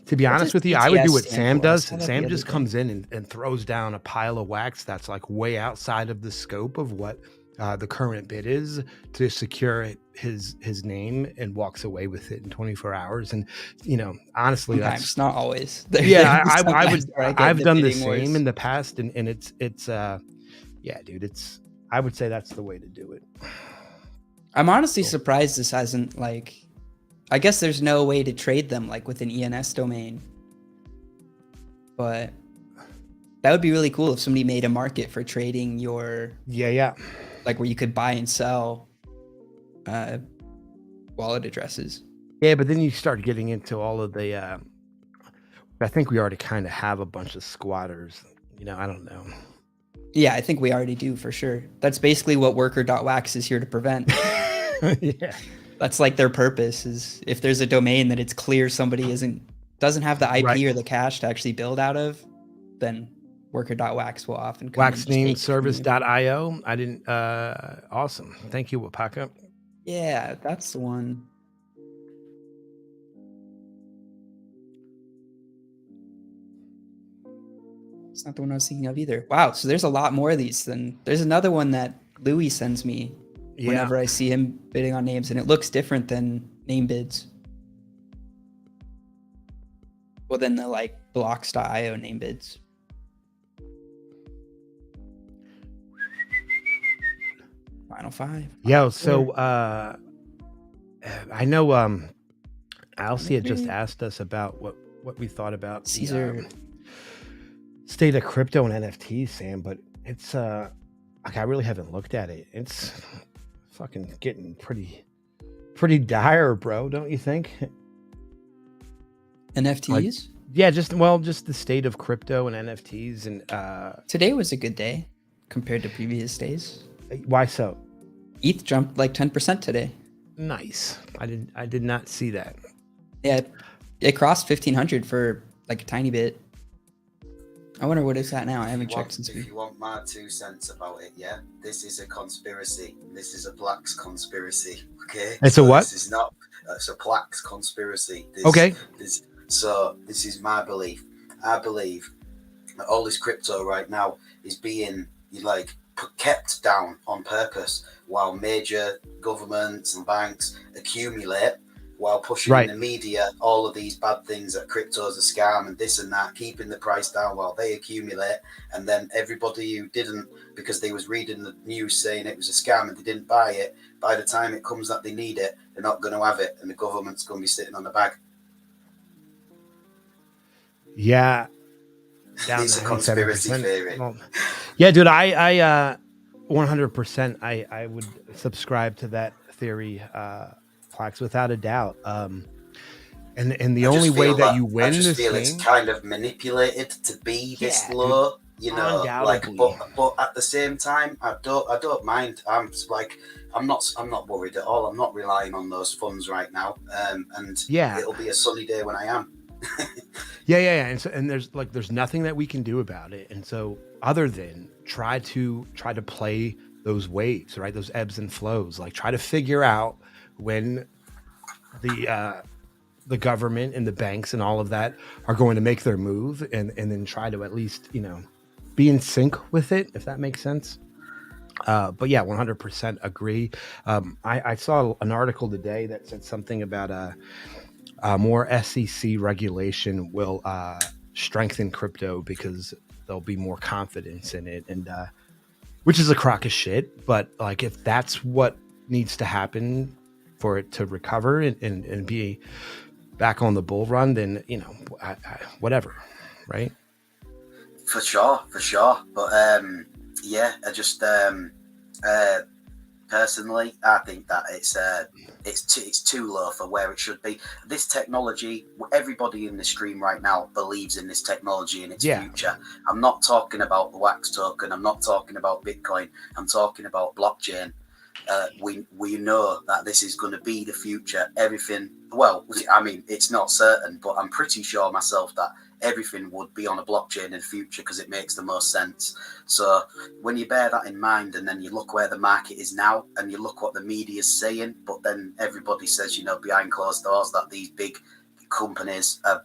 To be
What
honest
does
with you, I would do
ETS
what
stand
Sam
for? I
does.
saw that the
Sam
other
just
day.
comes in and throws down a pile of wax that's like way outside of the scope of what the current bid is, to secure his name, and walks away with it in 24 hours. And honestly,
Sometimes, not always.
yeah,
There's
I
sometimes
would.
where I get
I've
into
done the
bidding wars.
same in the past, and it's yeah, dude. I would say that's the way to do it.
I'm honestly
Cool.
surprised this hasn't, like, I guess there's no way to trade them like with an ENS domain, but that would be really cool if somebody made a market for trading your,
Yeah.
like, where you could buy and sell wallet addresses.
Yeah, but then you start getting into all of the I think we already kind of have a bunch of squatters. I don't know.
Yeah, I think we already do for sure. That's basically what worker.wax is here to prevent.
Yeah.
That's like their purpose, is if there's a domain that it's clear somebody doesn't have the IP
Right.
or the cache to actually build out of, then worker.wax will often come and just take it from you.
Waxnameservice.io. I didn't awesome. Thank you, Wapaka.
Yeah, that's the one. It's not the one I was thinking of either. Wow, so there's a lot more of these. There's another one that Louis sends me
Yeah.
whenever I see him bidding on names, and it looks different than name bids. Well, than the like blocks.io name bids. Final 5.
Yo, so I know Alcia just asked us about what we thought about
Caesar.
the state of crypto and NFTs, Sam, but it's like I really haven't looked at it. It's fucking getting pretty dire, bro, don't you think?
NFTs?
Yeah, just the state of crypto and NFTs, and
Today was a good day compared to previous days.
why so?
ETH jumped like 10% today.
Nice. I did not see that.
Yeah, it crossed 1,500 for like a tiny bit. I wonder what it's at now. I haven't checked since
If you want my 2 cents about it, yeah, this is a conspiracy. This is a Plax conspiracy. Okay,
It's a what?
This is not. It's a Plax conspiracy.
Okay.
So this is my belief. I believe that all this crypto right now is being kept down on purpose, while major governments and banks accumulate, while pushing in the media all of these bad things, that crypto's a scam and this and that, keeping the price down while they accumulate. And then everybody who didn't, because they was reading the news saying it was a scam and they didn't buy it, by the time it comes that they need it, they're not going to have it, and the government's going to be sitting on the bag.
Yeah.
It's a conspiracy theory.
Well, yeah, dude, I 100% I would subscribe to that theory, Plax, without a doubt. And the only way that you win this game,
it's kind of manipulated to be this low,
undoubtedly.
but at the same time, I don't mind. I'm not worried at all. I'm not relying on those funds right now. And it'll be a sunny day when I am.
Yeah. And there's nothing that we can do about it. And so other than try to play those waves, right? Those ebbs and flows, like try to figure out when the government and the banks and all of that are going to make their move, and then try to at least, be in sync with it, if that makes sense. But yeah, 100% agree. I saw an article today that said something about more SEC regulation will strengthen crypto because there'll be more confidence in it, and which is a crock of shit. But like, if that's what needs to happen for it to recover and be back on the bull run, then whatever, right?
For sure. But yeah, I just personally, I think that it's too low for where it should be. This technology, everybody in the stream right now believes in this technology and its future. I'm not talking about the wax token. I'm not talking about Bitcoin. I'm talking about blockchain. We know that this is going to be the future. Everything, well, I mean, it's not certain, but I'm pretty sure myself that everything would be on a blockchain in the future because it makes the most sense. So when you bear that in mind, and then you look where the market is now, and you look what the media is saying, but then everybody says, you know, behind closed doors that these big companies are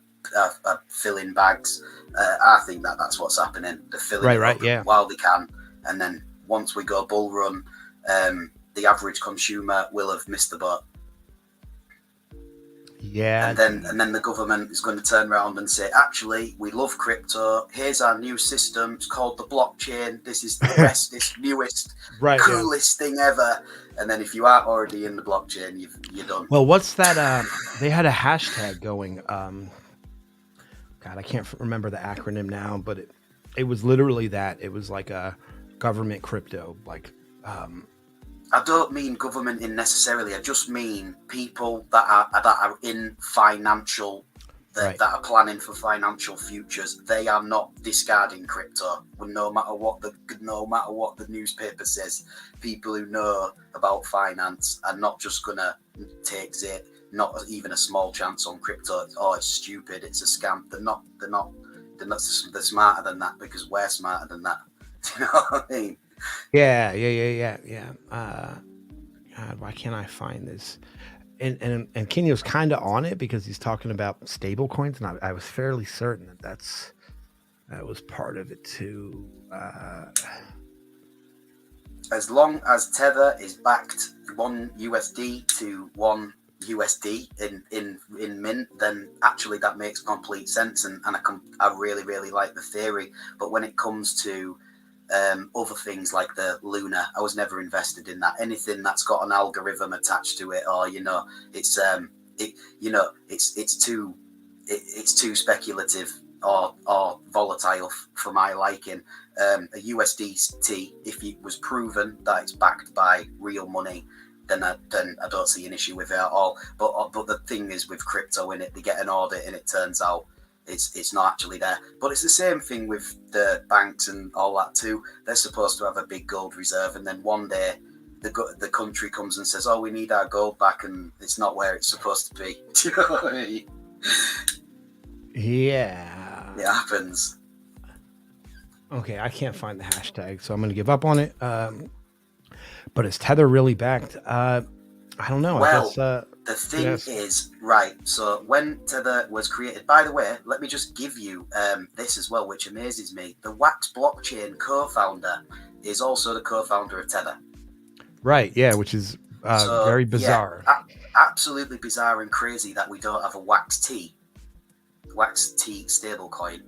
filling bags. I think that's what's happening. They're filling it up while they can, and then once we go bull run, the average consumer will have missed the boat.
Yeah.
And then the government is going to turn around and say, actually, we love crypto. Here's our new system. It's called the blockchain. This is the bestest, newest, coolest thing ever. And then if you aren't already in the blockchain, you're done.
Well, what's that? They had a hashtag going. God, I can't remember the acronym now, but it was literally that. It was like a government crypto, like.
I don't mean government in necessarily. I just mean people that are in financial, that are planning for financial futures. They are not discarding crypto. No matter what the newspaper says, people who know about finance are not just gonna take not even a small chance on crypto. Oh, it's stupid. It's a scam. They're smarter than that because we're smarter than that. Do you know what I mean?
Yeah. God, why can't I find this? And Kenyo's kind of on it because he's talking about stable coins, and I was fairly certain that was part of it too.
As long as Tether is backed $1 USD to $1 USD in mint, then actually that makes complete sense, and I really, really like the theory. But when it comes to other things like the Luna, I was never invested in that. Anything that's got an algorithm attached to it, or it's too speculative or volatile for my liking. A USDT, if it was proven that it's backed by real money, then I don't see an issue with it at all. But the thing is with crypto, in it, they get an audit and it turns out it's not actually there. But it's the same thing with the banks and all that too. They're supposed to have a big gold reserve, and then one day the country comes and says, oh, we need our gold back, and it's not where it's supposed to be. Do you know what I mean?
Yeah.
It happens.
Okay, I can't find the hashtag, so I'm going to give up on it. But is Tether really backed? I don't know.
Well,
I guess,
the thing is, right, so when Tether was created, by the way, let me just give you this as well, which amazes me. The Wax blockchain co-founder is also the co-founder of Tether.
Right, yeah, which is very bizarre.
Yeah, absolutely bizarre and crazy that we don't have a Wax T stablecoin.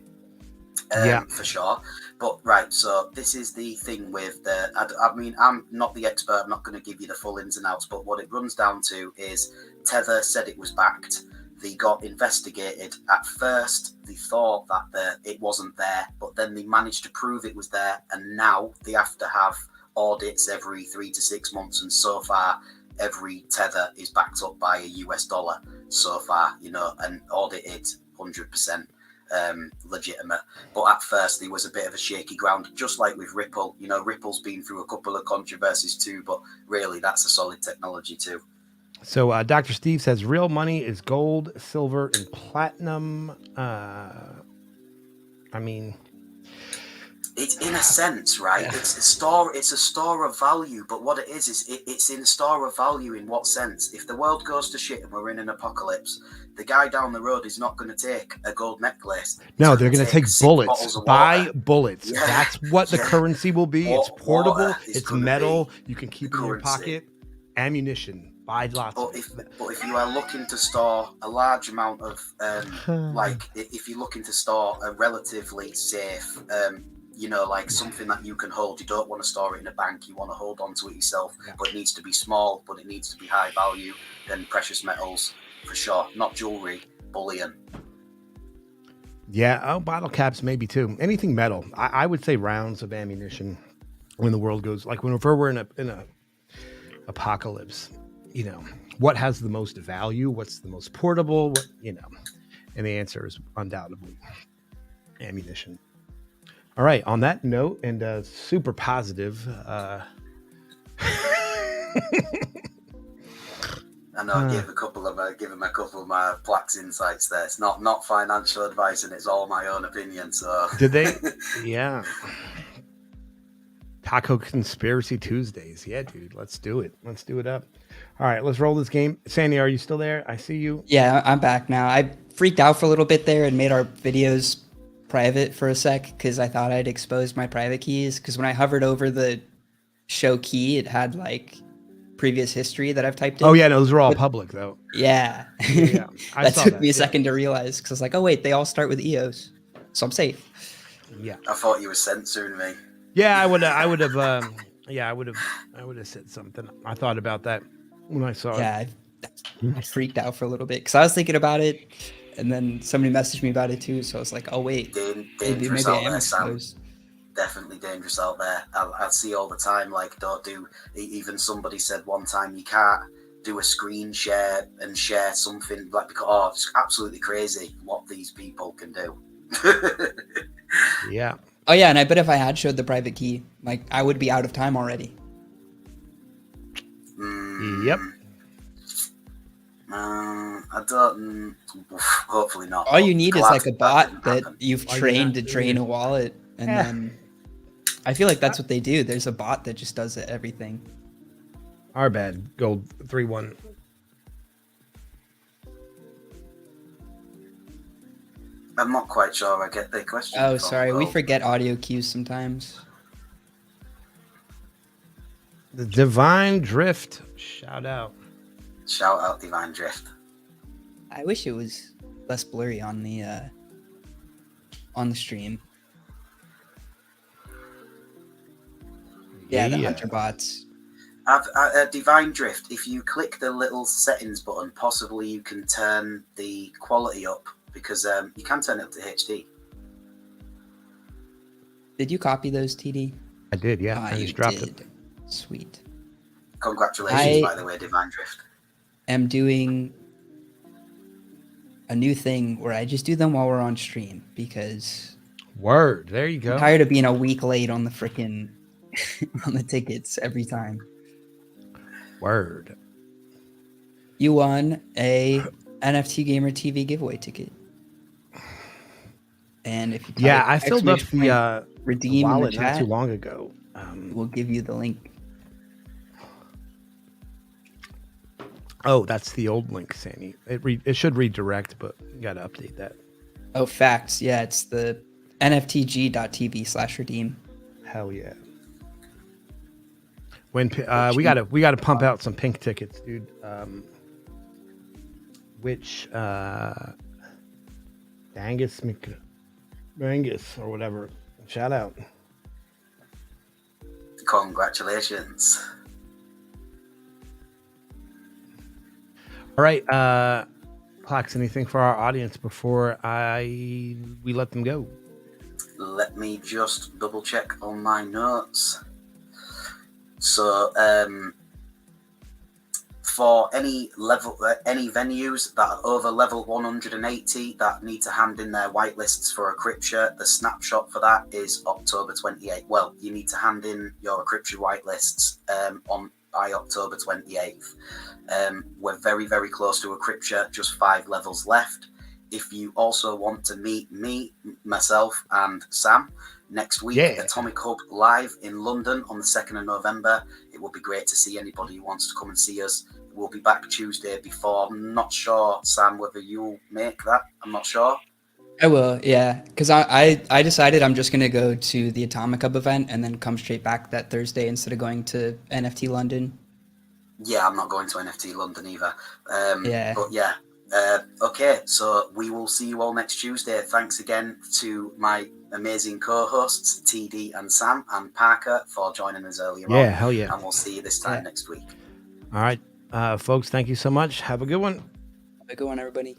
For sure. But right, so this is the thing with I mean, I'm not the expert, I'm not going to give you the full ins and outs, but what it runs down to is Tether said it was backed. They got investigated. At first, they thought that it wasn't there, but then they managed to prove it was there, and now they have to have audits every 3 to 6 months, and so far, every Tether is backed up by a US dollar so far, and audited 100%. Legitimate, but at first there was a bit of a shaky ground, just like with Ripple. Ripple's been through a couple of controversies too, but really that's a solid technology too.
So Dr. Steve says real money is gold, silver, and platinum. I mean,
it's in a sense, right? Yeah. It's a store of value, but what it is it's in a store of value in what sense? If the world goes to shit and we're in an apocalypse, the guy down the road is not going to take a gold necklace.
No, they're going to take bullets. Buy bullets. Yeah. That's what the currency will be. It's portable. It's metal. You can keep it in your pocket. Ammunition. Buy lots.
But if you are looking to store a large amount of, if you're looking to store a relatively safe, like something that you can hold, you don't want to store it in a bank, you want to hold on to it yourself, but it needs to be small, but it needs to be high value, then precious metals, for sure. Not jewelry, bullion.
Yeah, bottle caps maybe too. Anything metal. I would say rounds of ammunition when the world goes, like whenever we're in a apocalypse, what has the most value? What's the most portable? And the answer is undoubtedly ammunition. All right. On that note, and super positive.
I know I gave him a couple of my Plax insights there. It's not financial advice, and it's all my own opinion. So
did they? Yeah. Taco Conspiracy Tuesdays. Yeah, dude. Let's do it. Let's do it up. All right, let's roll this game. Sandy, are you still there? I see you.
Yeah, I'm back now. I freaked out for a little bit there and made our videos private for a sec because I thought I'd exposed my private keys. Because when I hovered over the show key, it had like previous history that I've typed in.
Oh yeah, no, those are all public though.
Yeah.
Yeah.
That took me a second to realize because I was like, oh wait, they all start with EOS, so I'm safe.
Yeah.
I thought you were censoring me.
Yeah, I would have said something. I thought about that when I saw it.
Yeah, I freaked out for a little bit because I was thinking about it, and then somebody messaged me about it too. So I was like, oh wait,
dangerous
maybe
out
I am
there, Sam.
exposed.
Definitely dangerous out there. I see all the time. Like, don't do. Even somebody said one time you can't do a screen share and share something like because it's absolutely crazy what these people can do.
Yeah.
Oh yeah, and I bet if I had showed the private key, like I would be out of time already.
Yep.
I don't. Hopefully not.
All you need is like a bot that
happen.
you've trained to drain a wallet, and then I feel like that's what they do. There's a bot that just does everything.
Our bad. Gold 3-1.
I'm not quite sure I get the question.
Oh, sorry. We forget audio cues sometimes.
The Divine Drift. Shout out.
Shout out Divine Drift.
I wish it was less blurry on the stream. Yeah, the Hunter bots.
Divine Drift, if you click the little settings button, possibly you can turn the quality up because you can turn it up to HD.
Did you copy those, TD?
I did, yeah. I just dropped it.
Sweet.
Congratulations, by the way, Divine Drift.
I'm doing a new thing where I just do them while we're on stream because
Word. There you go.
I'm tired of being a week late on the freaking on the tickets every time.
Word.
You won a NFT Gamer TV giveaway ticket. And if you
I filled up the
redeem
wallet
in the chat,
not too long ago.
we'll give you the link.
Oh, that's the old link, Sandy. It should redirect, but you got to update that.
Oh, facts. Yeah, it's the nftg.tv/redeem.
Hell yeah. When we gotta pump out some pink tickets, dude. Mangus or whatever. Shout out.
Congratulations.
All right, Plax, anything for our audience before we let them go?
Let me just double check on my notes. So, for any venues that are over level 180 that need to hand in their whitelists for a Crypture, the snapshot for that is October 28th. Well, you need to hand in your Crypture whitelists by October 28th. We're very, very close to a Crypture, just 5 levels left. If you also want to meet me, myself, and Sam next week at Atomic Hub Live in London on the 2nd of November, it would be great to see anybody who wants to come and see us. We'll be back Tuesday before. I'm not sure, Sam, whether you'll make that. I'm not sure.
I will, yeah. Because I decided I'm just going to go to the Atomic Hub event and then come straight back that Thursday instead of going to NFT London.
Yeah, I'm not going to NFT London either.
Yeah.
But yeah. Okay, so we will see you all next Tuesday. Thanks again to my amazing co-hosts, TD and Sam and Parker, for joining us earlier on.
Yeah, hell yeah.
And we'll see you this time next week.
All right, folks, thank you so much. Have a good one.
Have a good one, everybody.